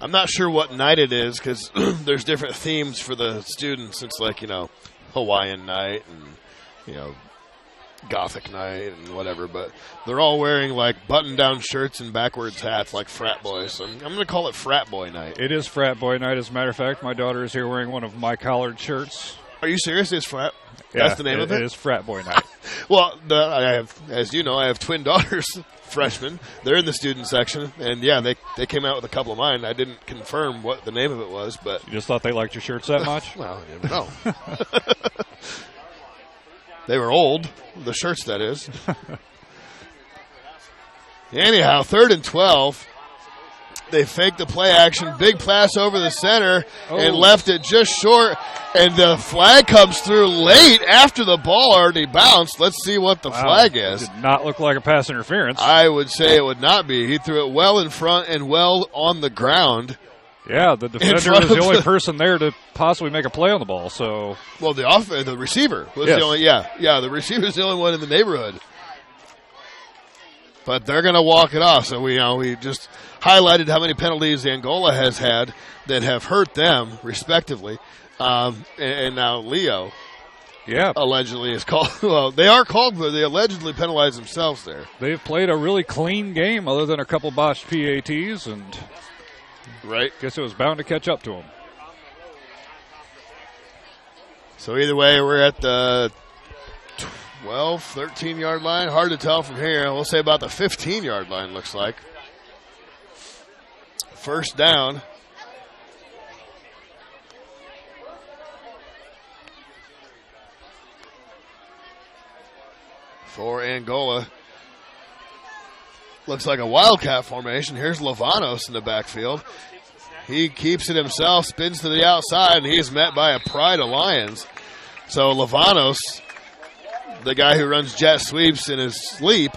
I'm not sure what night it is because there's different themes for the students. It's like, Hawaiian night and, Gothic night and whatever. But they're all wearing, like, button-down shirts and backwards hats like frat boys. So I'm going to call it frat boy night. It is frat boy night. As a matter of fact, my daughter is here wearing one of my collared shirts. Are you serious? It's frat? Yeah, that's the name of it? It is frat boy night. Well, as you know, I have twin daughters, freshmen. They're in the student section, and yeah, they came out with a couple of mine. I didn't confirm what the name of it was, but you just thought they liked your shirts that much? Well, you never know. They were old, the shirts, that is. Anyhow, 3rd and 12. They faked the play action, big pass over the center, and left it just short. And the flag comes through late after the ball already bounced. Let's see what the flag is. It did not look like a pass interference. I would say it would not be. He threw it well in front and well on the ground. Yeah, the defender was the only person there to possibly make a play on the ball. So, well, the receiver was the only. Yeah, the receiver is the only one in the neighborhood. But they're going to walk it off. So we just highlighted how many penalties Angola has had that have hurt them, respectively. And now Leo, allegedly is called. Well, they are called, but they allegedly penalize themselves there. They've played a really clean game, other than a couple botched PATs, and guess it was bound to catch up to them. So either way, we're at the 12, 13-yard line. Hard to tell from here. We'll say about the 15-yard line, looks like. First down. For Angola. Looks like a wildcat formation. Here's Lavanos in the backfield. He keeps it himself, spins to the outside, and he's met by a pride of Lions. So Lavanos, the guy who runs jet sweeps in his sleep,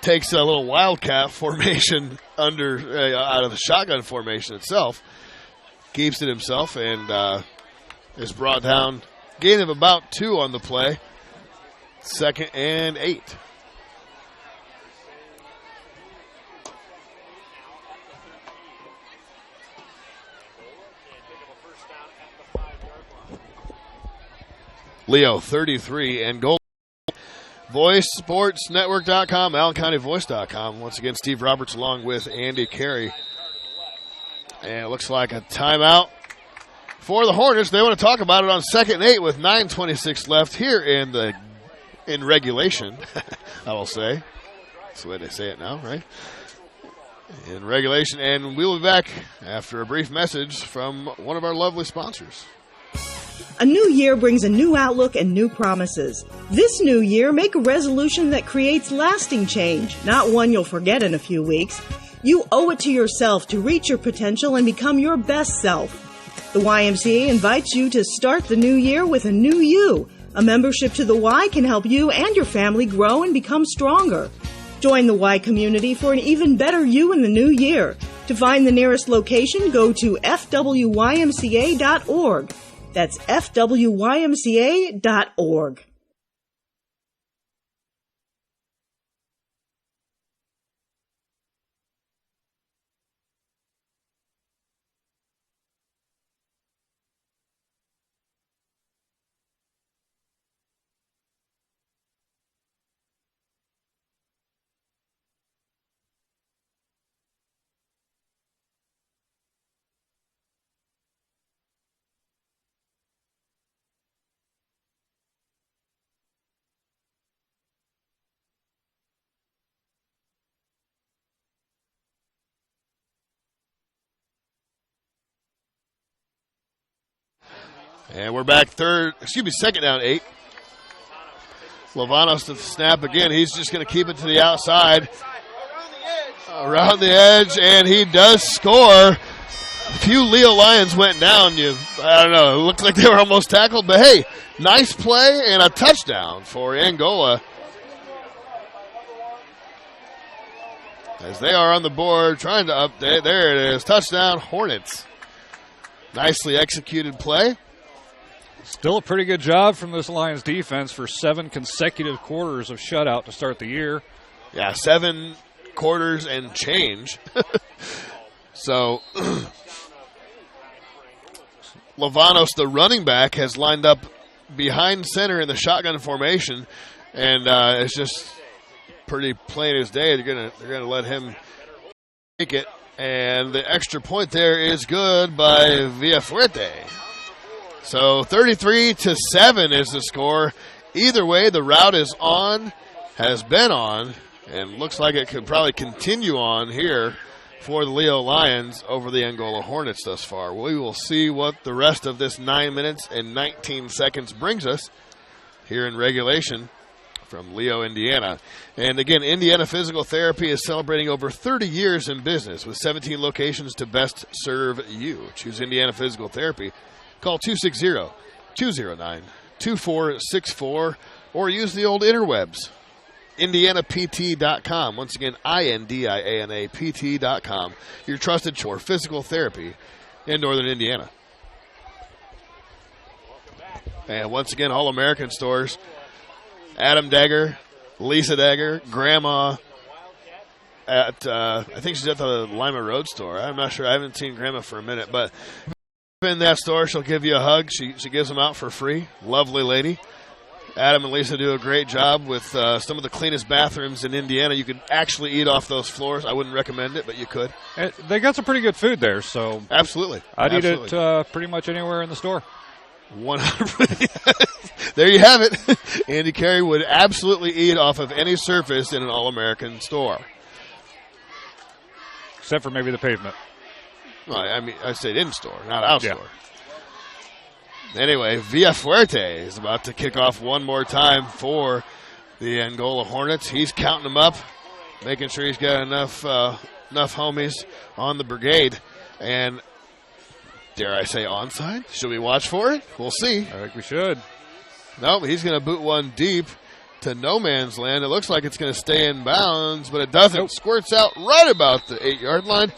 takes a little wildcat formation out of the shotgun formation itself, keeps it himself, and is brought down. Gain of about 2 on the play. 2nd and 8. Leo 33 and goal. VoiceSportsNetwork.com, AllenCountyVoice.com. Once again, Steve Roberts along with Andy Carey. And it looks like a timeout for the Hornets. They want to talk about it on 2nd and 8 with 9:26 left here in regulation, I will say. That's the way they say it now, right? in regulation. And we'll be back after a brief message from one of our lovely sponsors. A new year brings a new outlook and new promises. This new year, make a resolution that creates lasting change, not one you'll forget in a few weeks. You owe it to yourself to reach your potential and become your best self. The YMCA invites you to start the new year with a new you. A membership to the Y can help you and your family grow and become stronger. Join the Y community for an even better you in the new year. To find the nearest location, go to fwymca.org. That's fwymca.org. And we're back second down 8. Lovanos to the snap again. He's just going to keep it to the outside. Around the edge, and he does score. A few Leo Lions went down. I don't know. It looked like they were almost tackled, but hey, nice play and a touchdown for Angola. As they are on the board, trying to update. There it is. Touchdown, Hornets. Nicely executed play. Still a pretty good job from this Lions defense for 7 consecutive quarters of shutout to start the year. Yeah, 7 quarters and change. So, Lovanos, the running back, has lined up behind center in the shotgun formation, and it's just pretty plain as day. They're gonna let him take it, and the extra point there is good by Villafuerte. So 33-7 is the score. Either way, the route is on, has been on, and looks like it could probably continue on here for the Leo Lions over the Angola Hornets thus far. We will see what the rest of this 9 minutes and 19 seconds brings us here in regulation from Leo, Indiana. And again, Indiana Physical Therapy is celebrating over 30 years in business with 17 locations to best serve you. Choose Indiana Physical Therapy. Call 260-209-2464 or use the old interwebs. IndianaPT.com. Once again, INDIANAPT.com. Your trusted for physical therapy in Northern Indiana. And once again, All American stores. Adam Dagger, Lisa Dagger, Grandma at, I think she's at the Lima Road store. I'm not sure. I haven't seen Grandma for a minute, but in that store, she'll give you a hug. She gives them out for free. Lovely lady. Adam and Lisa do a great job with some of the cleanest bathrooms in Indiana. You could actually eat off those floors. I wouldn't recommend it, but you could. They got some pretty good food there, so absolutely. I'd eat it pretty much anywhere in the store. 100%. There you have it. Andy Carey would absolutely eat off of any surface in an All-American store. Except for maybe the pavement. Well, I mean, I said in-store, not out-store. Yeah. Anyway, Villafuerte is about to kick off one more time for the Angola Hornets. He's counting them up, making sure he's got enough homies on the brigade. And dare I say onside? Should we watch for it? We'll see. I think we should. Nope, he's going to boot one deep to no man's land. It looks like it's going to stay in bounds, but it doesn't. Nope. Squirts out right about the 8-yard line.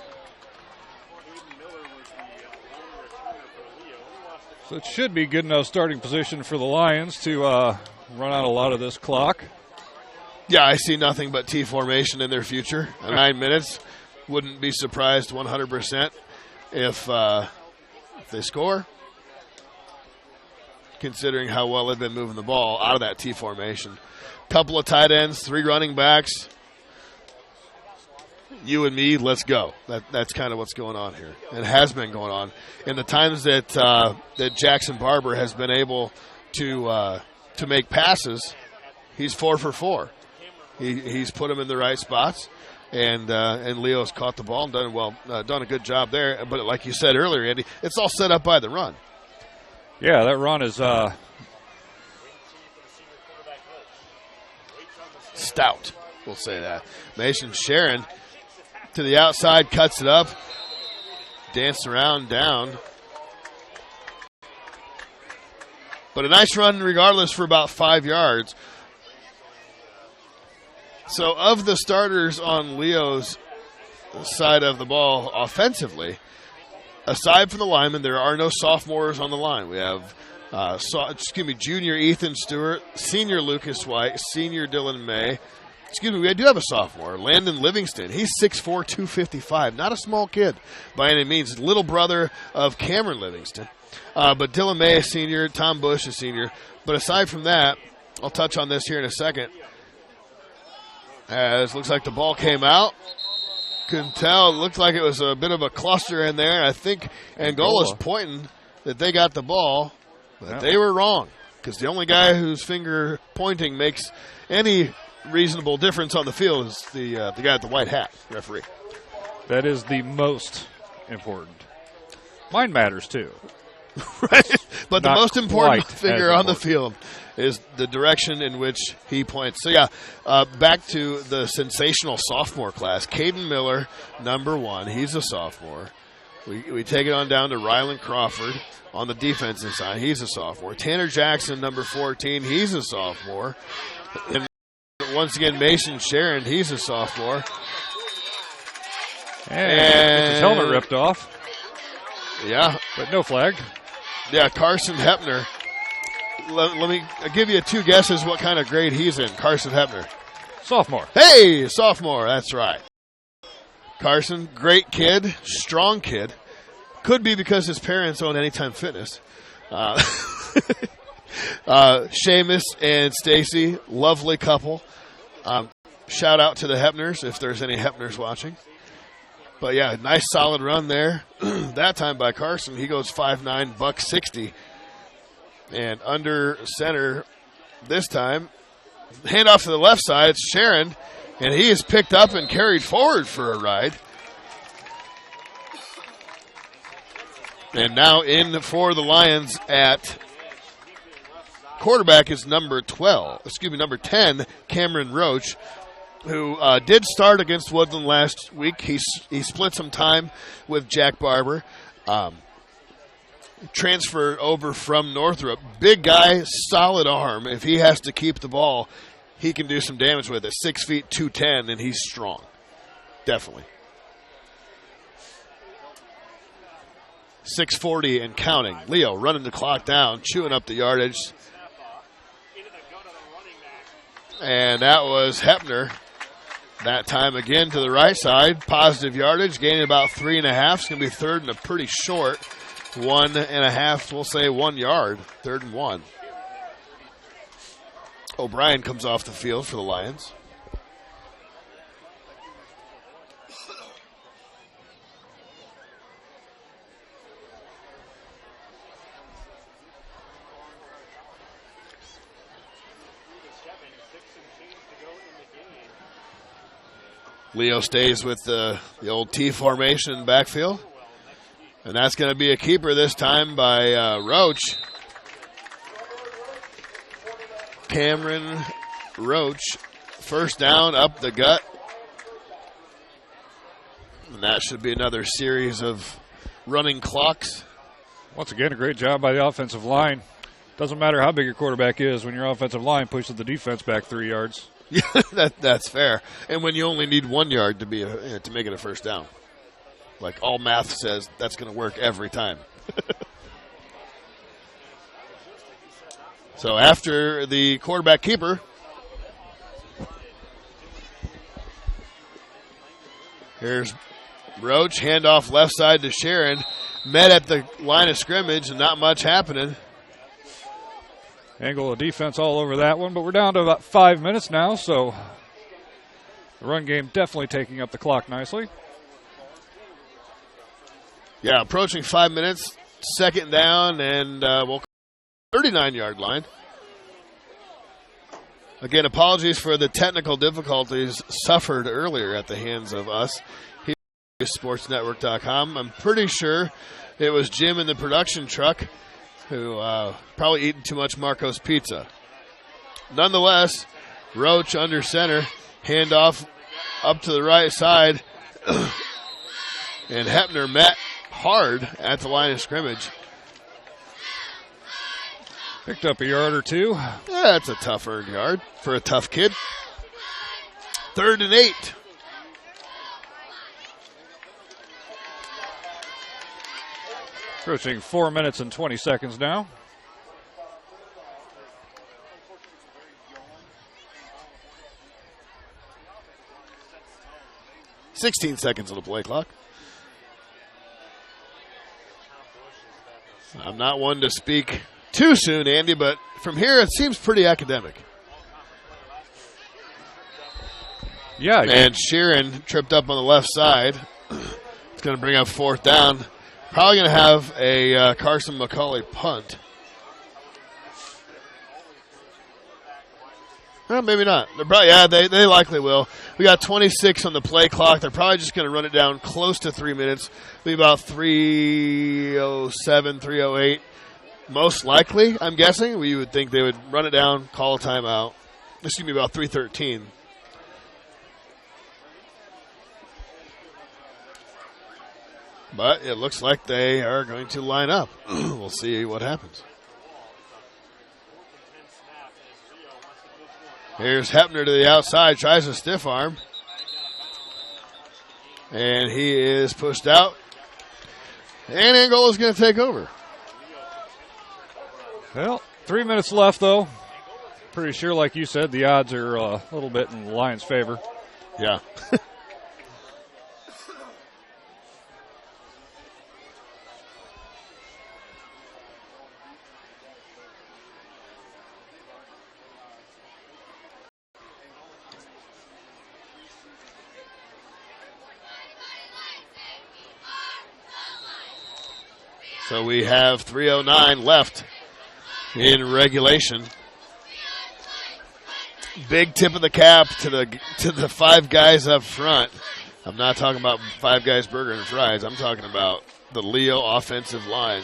So it should be good enough starting position for the Lions to run out a lot of this clock. Yeah, I see nothing but T formation in their future. 9 minutes. Wouldn't be surprised 100% if they score, considering how well they've been moving the ball out of that T formation. Couple of tight ends, 3 running backs. You and me, let's go. That's kind of what's going on here. It has been going on. In the times that that Jackson Barber has been able to make passes, he's 4 for 4. He's put them in the right spots, And Leo's caught the ball and done a good job there. But like you said earlier, Andy, it's all set up by the run. Yeah, that run is stout. We'll say that. Mason Sharon to the outside, cuts it up, dance around, down. But a nice run regardless for about 5 yards. So of the starters on Leo's side of the ball offensively, aside from the linemen, there are no sophomores on the line. We have junior Ethan Stewart, senior Lucas White, senior Dylan May. We do have a sophomore, Landon Livingston. He's 6'4", 255. Not a small kid by any means. Little brother of Cameron Livingston. But Dylan May is senior, Tom Bush is senior. But aside from that, I'll touch on this here in a second. As looks like the ball came out. Couldn't tell. It looked like it was a bit of a cluster in there. I think Angola's pointing that they got the ball, but they were wrong. Because the only guy whose finger pointing makes any reasonable difference on the field is the guy at the white hat, referee. That is the most important. Mine matters too. Right, but Not the most important quite finger on the field is the direction in which he points. So, back to the sensational sophomore class. Caden Miller, number 1. He's a sophomore. We take it on down to Rylan Crawford on the defensive side. He's a sophomore. Tanner Jackson, number 14. He's a sophomore. And once again, Mason Sharon, he's a sophomore. And his helmet ripped off. Yeah. But no flag. Yeah, Carson Hepner. Let me give you 2 guesses what kind of grade he's in. Carson Hepner. Sophomore. Hey, sophomore. That's right. Carson, great kid, strong kid. Could be because his parents own Anytime Fitness. Seamus and Stacy, lovely couple. Shout out to the Hepners if there's any Hepners watching. But yeah, nice solid run there. That time by Carson, he goes 5'9", $160. And under center this time, handoff to the left side, it's Sharon, and he is picked up and carried forward for a ride. And now in for the Lions at quarterback is number 10, Cameron Roach, who did start against Woodland last week. He split some time with Jack Barber. Transferred over from Northrop. Big guy, solid arm. If he has to keep the ball, he can do some damage with it. 6 feet, 210, and he's strong. Definitely. 6:40 and counting. Leo running the clock down, chewing up the yardage. And that was Hepner. That time again to the right side. Positive yardage, gaining about 3.5. It's going to be third and a pretty short. 1.5, we'll say 1 yard. 3rd and 1. O'Brien comes off the field for the Lions. Leo stays with the old T formation backfield. And that's going to be a keeper this time by Roach. Cameron Roach, first down up the gut. And that should be another series of running clocks. Once again, a great job by the offensive line. Doesn't matter how big your quarterback is when your offensive line pushes the defense back 3 yards. Yeah, that's fair. And when you only need 1 yard to make it a first down. Like all math says, that's going to work every time. So after the quarterback keeper, here's Roach, handoff left side to Sharon. Met at the line of scrimmage and not much happening. Angola defense all over that one, but we're down to about 5 minutes now, so the run game definitely taking up the clock nicely. Yeah, approaching 5 minutes, second down, and we'll 39-yard line. Again, apologies for the technical difficulties suffered earlier at the hands of us here at sportsnetwork.com. I'm pretty sure it was Jim in the production truck who probably eaten too much Marco's pizza. Nonetheless, Roach under center, handoff up to the right side, and Hepner met hard at the line of scrimmage. Picked up a yard or two. Yeah, that's a tough earned yard for a tough kid. 3rd and 8. Approaching 4 minutes and 20 seconds now. $16 seconds on the play clock. I'm not one to speak too soon, Andy, but from here it seems pretty academic. Yeah. And Sheeran tripped up on the left side. It's going to bring up 4th down. Probably going to have a Carson McCauley punt. Well, maybe not. They're probably, yeah, they likely will. We got 26 on the play clock. They're probably just going to run it down close to 3 minutes. Be about 3:07, 3:08. Most likely, I'm guessing. We would think they would run it down, call a timeout. This is going to be about 3:13. But it looks like they are going to line up. We'll see what happens. Here's Hepner to the outside, tries a stiff arm. And he is pushed out. And Angola is going to take over. Well, 3 minutes left, though. Pretty sure, like you said, the odds are a little bit in the Lions' favor. Yeah. So we have 3:09 left in regulation. Big tip of the cap to the 5 guys up front. I'm not talking about 5 Guys Burger and Fries. I'm talking about the Leo offensive line.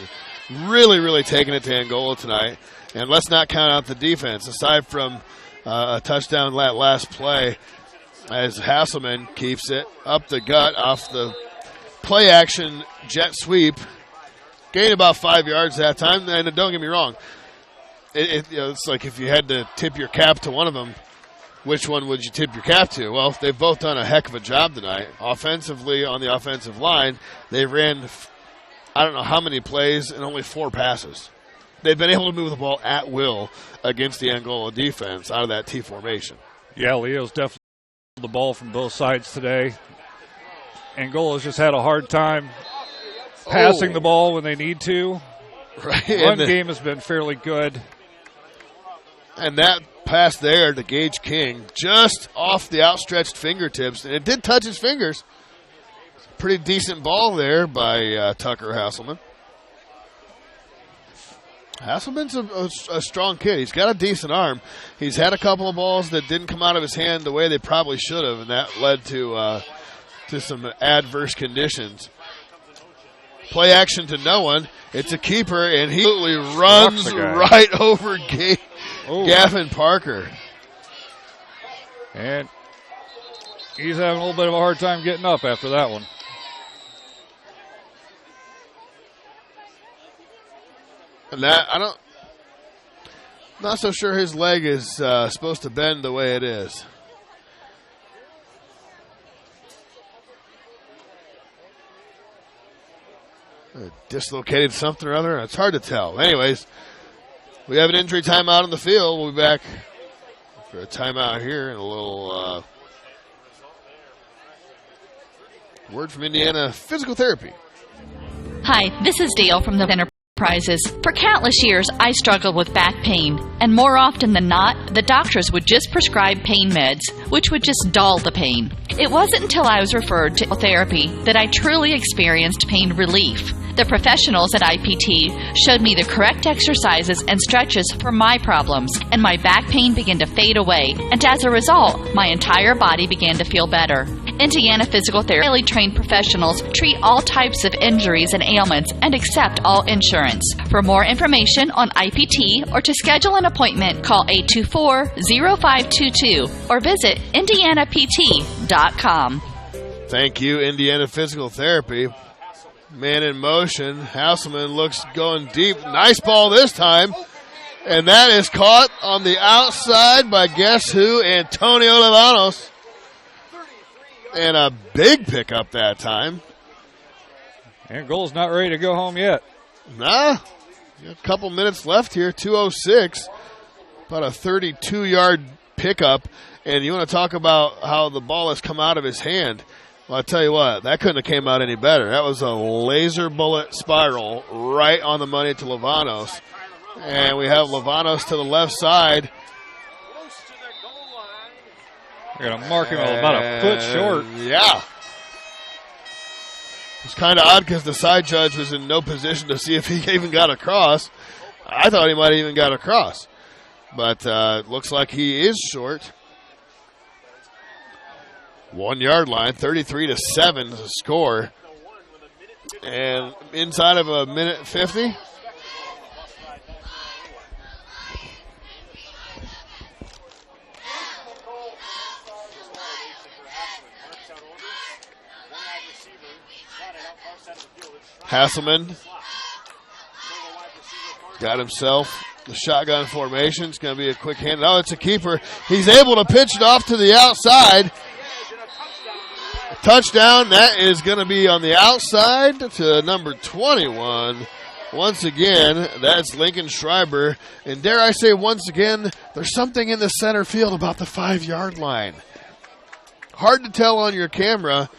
Really, really taking it to Angola tonight. And let's not count out the defense. Aside from a touchdown last play, as Hasselman keeps it up the gut off the play action jet sweep. Gained about 5 yards that time, and don't get me wrong. It's like if you had to tip your cap to one of them, which one would you tip your cap to? Well, they've both done a heck of a job tonight. Offensively, on the offensive line, they ran, I don't know how many plays, and only 4 passes. They've been able to move the ball at will against the Angola defense out of that T formation. Yeah, Leo's definitely the ball from both sides today. Angola's just had a hard time passing the ball when they need to. Right. Run game has been fairly good. And that pass there to Gage King, just off the outstretched fingertips, and it did touch his fingers. Pretty decent ball there by Tucker Hasselman. Hasselman's a strong kid. He's got a decent arm. He's had a couple of balls that didn't come out of his hand the way they probably should have, and that led to some adverse conditions. Play action to no one. It's a keeper, and he absolutely runs right over Gavin Parker. And he's having a little bit of a hard time getting up after that one. And that, not so sure his leg is supposed to bend the way it is. Dislocated something or other. It's hard to tell. Anyways, we have an injury timeout on the field. We'll be back for a timeout here and a little word from Indiana Physical Therapy. Hi, this is Dale from the Enterprises. For countless years, I struggled with back pain, and more often than not, the doctors would just prescribe pain meds, which would just dull the pain. It wasn't until I was referred to therapy that I truly experienced pain relief. The professionals at IPT showed me the correct exercises and stretches for my problems, and my back pain began to fade away, and as a result, my entire body began to feel better. Indiana Physical Therapy highly trained professionals treat all types of injuries and ailments and accept all insurance. For more information on IPT or to schedule an appointment, call 824-0522 or visit indianapt.com. Thank you, Indiana Physical Therapy. Man in motion. Hasselman looks going deep. Nice ball this time. And that is caught on the outside by guess who? Antonio Levanos. And a big pickup that time. Angola's not ready to go home yet. Nah. A couple minutes left here. 2:06. About a 32-yard pickup. And you want to talk about how the ball has come out of his hand. Well, I tell you what, that couldn't have came out any better. That was a laser bullet spiral right on the money to Levanos. And we have Levanos to the left side. They're going to mark him about a foot short. Yeah. It's kind of odd because the side judge was in no position to see if he even got across. I thought he might have even got across. But it looks like he is short. 1 yard line, 33-7 is the score. And inside of a minute 50. Hasselman got himself the shotgun formation. It's going to be a quick hand. Oh, it's a keeper. He's able to pitch it off to the outside. A touchdown. That is going to be on the outside to number 21. Once again, that's Lincoln Schreiber. And dare I say, once again, there's something in the center field about the 5 yard line. Hard to tell on your camera,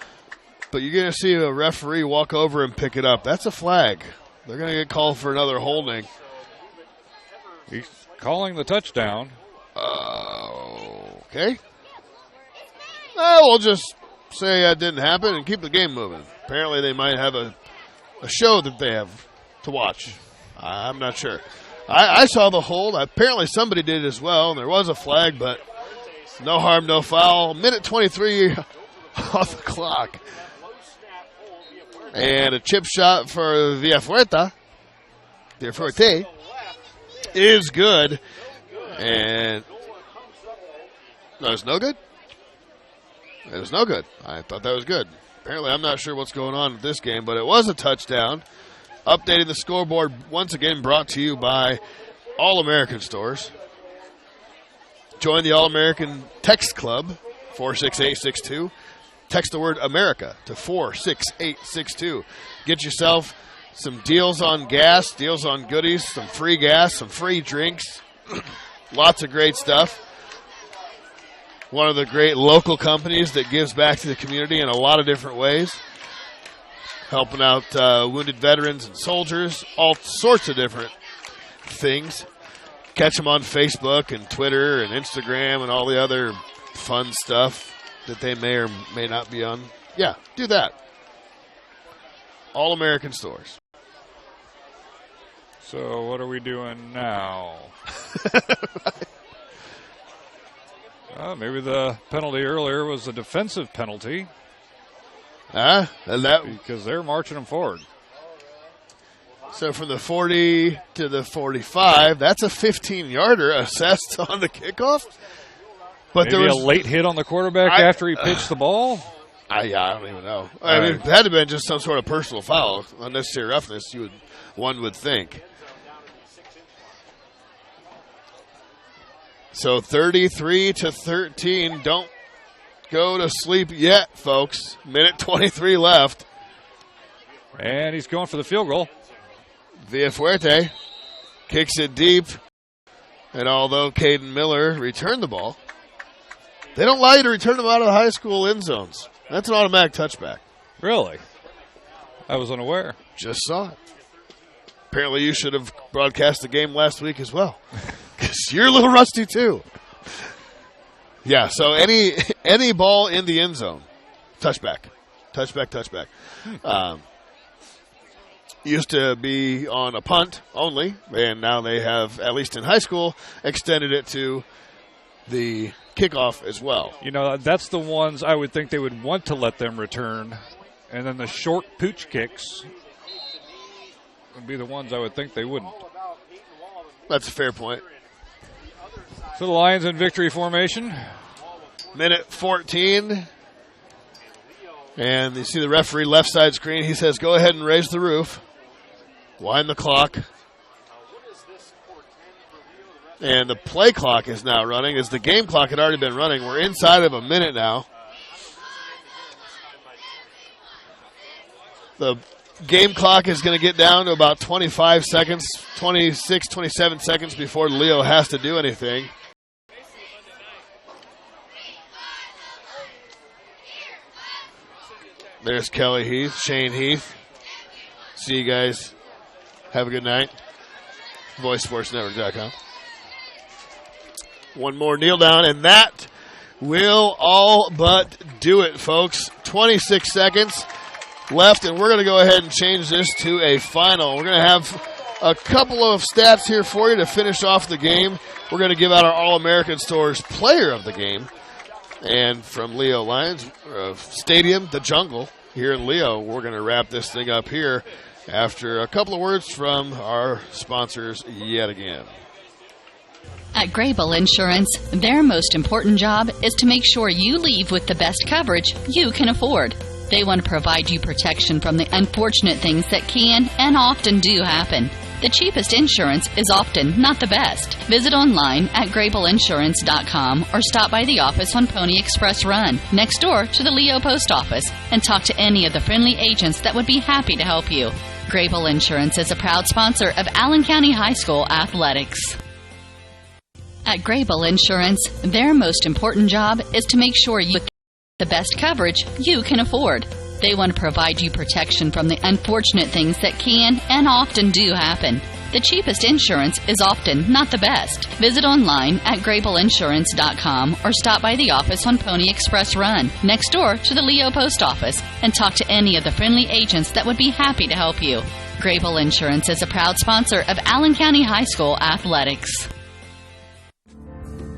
but you're going to see a referee walk over and pick it up. That's a flag. They're going to get called for another holding. He's calling the touchdown. Okay. We'll just say that didn't happen and keep the game moving. Apparently they might have a show that they have to watch. I'm not sure. I saw the hold. Apparently somebody did as well, and there was a flag, but no harm, no foul. Minute 23 off the clock. And a chip shot for Villafuerte is good. And no, it's no good? It was no good. I thought that was good. Apparently, I'm not sure what's going on with this game, but it was a touchdown. Updating the scoreboard once again brought to you by All-American Stores. Join the All-American Text Club, 46862. Text the word America to 46862. Get yourself some deals on gas, deals on goodies, some free gas, some free drinks. Lots of great stuff. One of the great local companies that gives back to the community in a lot of different ways. Helping out wounded veterans and soldiers, all sorts of different things. Catch them on Facebook and Twitter and Instagram and all the other fun stuff that they may or may not be on. Yeah, do that. All American Stores. So what are we doing now? Maybe the penalty earlier was a defensive penalty. Because they're marching them forward. So from the 40 to the 45, that's a 15-yarder assessed on the kickoff. But maybe there was a late hit on the quarterback after he pitched the ball. I don't even know. I mean, it had to have been just some sort of personal foul, unnecessary roughness. One would think. So 33-13. Don't go to sleep yet, folks. Minute 23 left. And he's going for the field goal. Villafuerte kicks it deep. And although Caden Miller returned the ball, they don't allow you to return them out of the high school end zones. That's an automatic touchback. Really? I was unaware. Just saw it. Apparently you should have broadcast the game last week as well. Because you're a little rusty too. Yeah, so any ball in the end zone, touchback. used to be on a punt only, and now they have, at least in high school, extended it to the kickoff as well. You know, that's the ones I would think they would want to let them return. And then the short pooch kicks would be the ones I would think they wouldn't. That's a fair point. So the Lions in victory formation. Minute 14. And you see the referee left side screen. He says, go ahead and raise the roof. Wind the clock. And the play clock is now running, as the game clock had already been running. We're inside of a minute now. The game clock is going to get down to about 25 seconds, 26, 27 seconds before Leo has to do anything. There's Kelly Heath, Shane Heath. See you guys. Have a good night. VoiceSportsNetwork.com. One more kneel down, and that will all but do it, folks. 26 seconds left, and we're going to go ahead and change this to a final. We're going to have a couple of stats here for you to finish off the game. We're going to give out our All-American Stores Player of the Game. And from Leo Lions Stadium, the Jungle, here in Leo, we're going to wrap this thing up here after a couple of words from our sponsors yet again. At Grable Insurance, their most important job is to make sure you leave with the best coverage you can afford. They want to provide you protection from the unfortunate things that can and often do happen. The cheapest insurance is often not the best. Visit online at GrableInsurance.com or stop by the office on Pony Express Run, next door to the Leo Post Office, and talk to any of the friendly agents that would be happy to help you. Grable Insurance is a proud sponsor of Allen County High School athletics. At Grable Insurance, their most important job is to make sure you get the best coverage you can afford. They want to provide you protection from the unfortunate things that can and often do happen. The cheapest insurance is often not the best. Visit online at GrableInsurance.com or stop by the office on Pony Express Run, next door to the Leo Post Office, and talk to any of the friendly agents that would be happy to help you. Grable Insurance is a proud sponsor of Allen County High School athletics.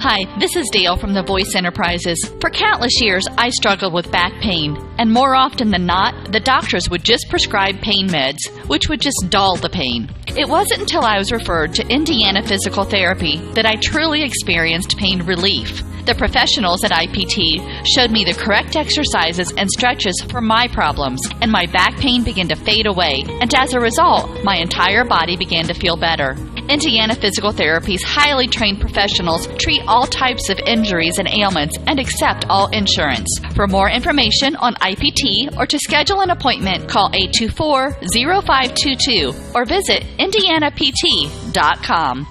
Hi, this is Dale from the Voice Enterprises. For countless years, I struggled with back pain, and more often than not, the doctors would just prescribe pain meds, which would just dull the pain. It wasn't until I was referred to Indiana Physical Therapy that I truly experienced pain relief. The professionals at IPT showed me the correct exercises and stretches for my problems, and my back pain began to fade away, and as a result, my entire body began to feel better. Indiana Physical Therapy's highly trained professionals treat all types of injuries and ailments and accept all insurance. For more information on IPT or to schedule an appointment, call 824-0522 or visit indianapt.com.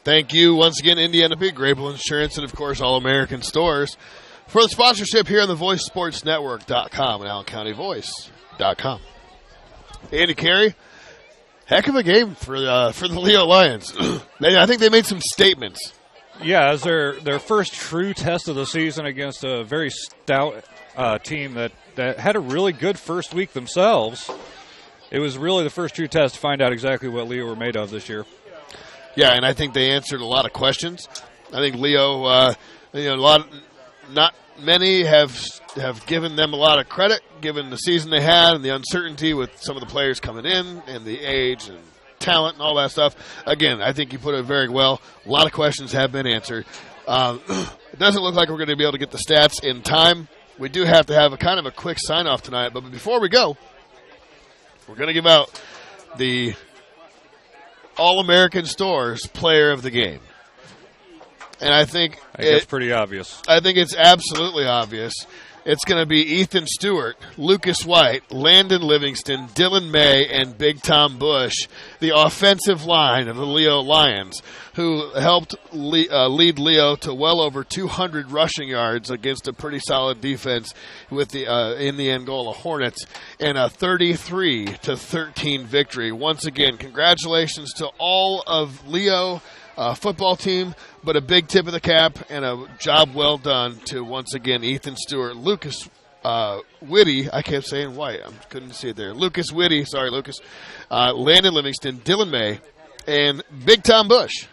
Thank you once again, Indiana P, Grable Insurance, and of course, All American Stores for the sponsorship here on the VoiceSportsNetwork.com and AllenCountyVoice.com. Andy Carey, heck of a game for the Leo Lions. I think they made some statements. Yeah, as their first true test of the season against a very stout team that had a really good first week themselves. It was really the first true test to find out exactly what Leo were made of this year. Yeah, and I think they answered a lot of questions. I think Leo, not many have given them a lot of credit, given the season they had and the uncertainty with some of the players coming in and the age and talent and all that stuff. Again, I think you put it very well. A lot of questions have been answered. It doesn't look like we're going to be able to get the stats in time. We do have to have a kind of a quick sign-off tonight, but before we go, we're going to give out the All-American Stores Player of the Game. And I think it's pretty obvious. I think it's absolutely obvious. It's going to be Ethan Stewart, Lucas White, Landon Livingston, Dylan May, and Big Tom Bush, the offensive line of the Leo Lions, who helped lead Leo to well over 200 rushing yards against a pretty solid defense with the in the Angola Hornets, and a 33-13 victory. Once again, congratulations to all of Leo football team, but a big tip of the cap and a job well done to, once again, Ethan Stewart, Lucas Whitty, I kept saying White. I couldn't see it there. Lucas Whitty, sorry, Lucas. Landon Livingston, Dylan May, and Big Tom Bush.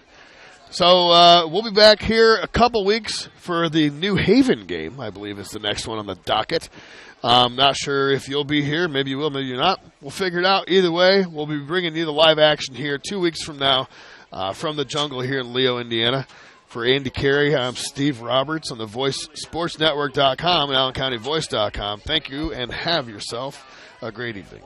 So we'll be back here a couple weeks for the New Haven game, I believe is the next one on the docket. Not sure if you'll be here. Maybe you will, maybe you're not. We'll figure it out. Either way, we'll be bringing you the live action here 2 weeks from now from the jungle here in Leo, Indiana. For Andy Carey, I'm Steve Roberts on the VoiceSportsNetwork.com and AllenCountyVoice.com. Thank you, and have yourself a great evening.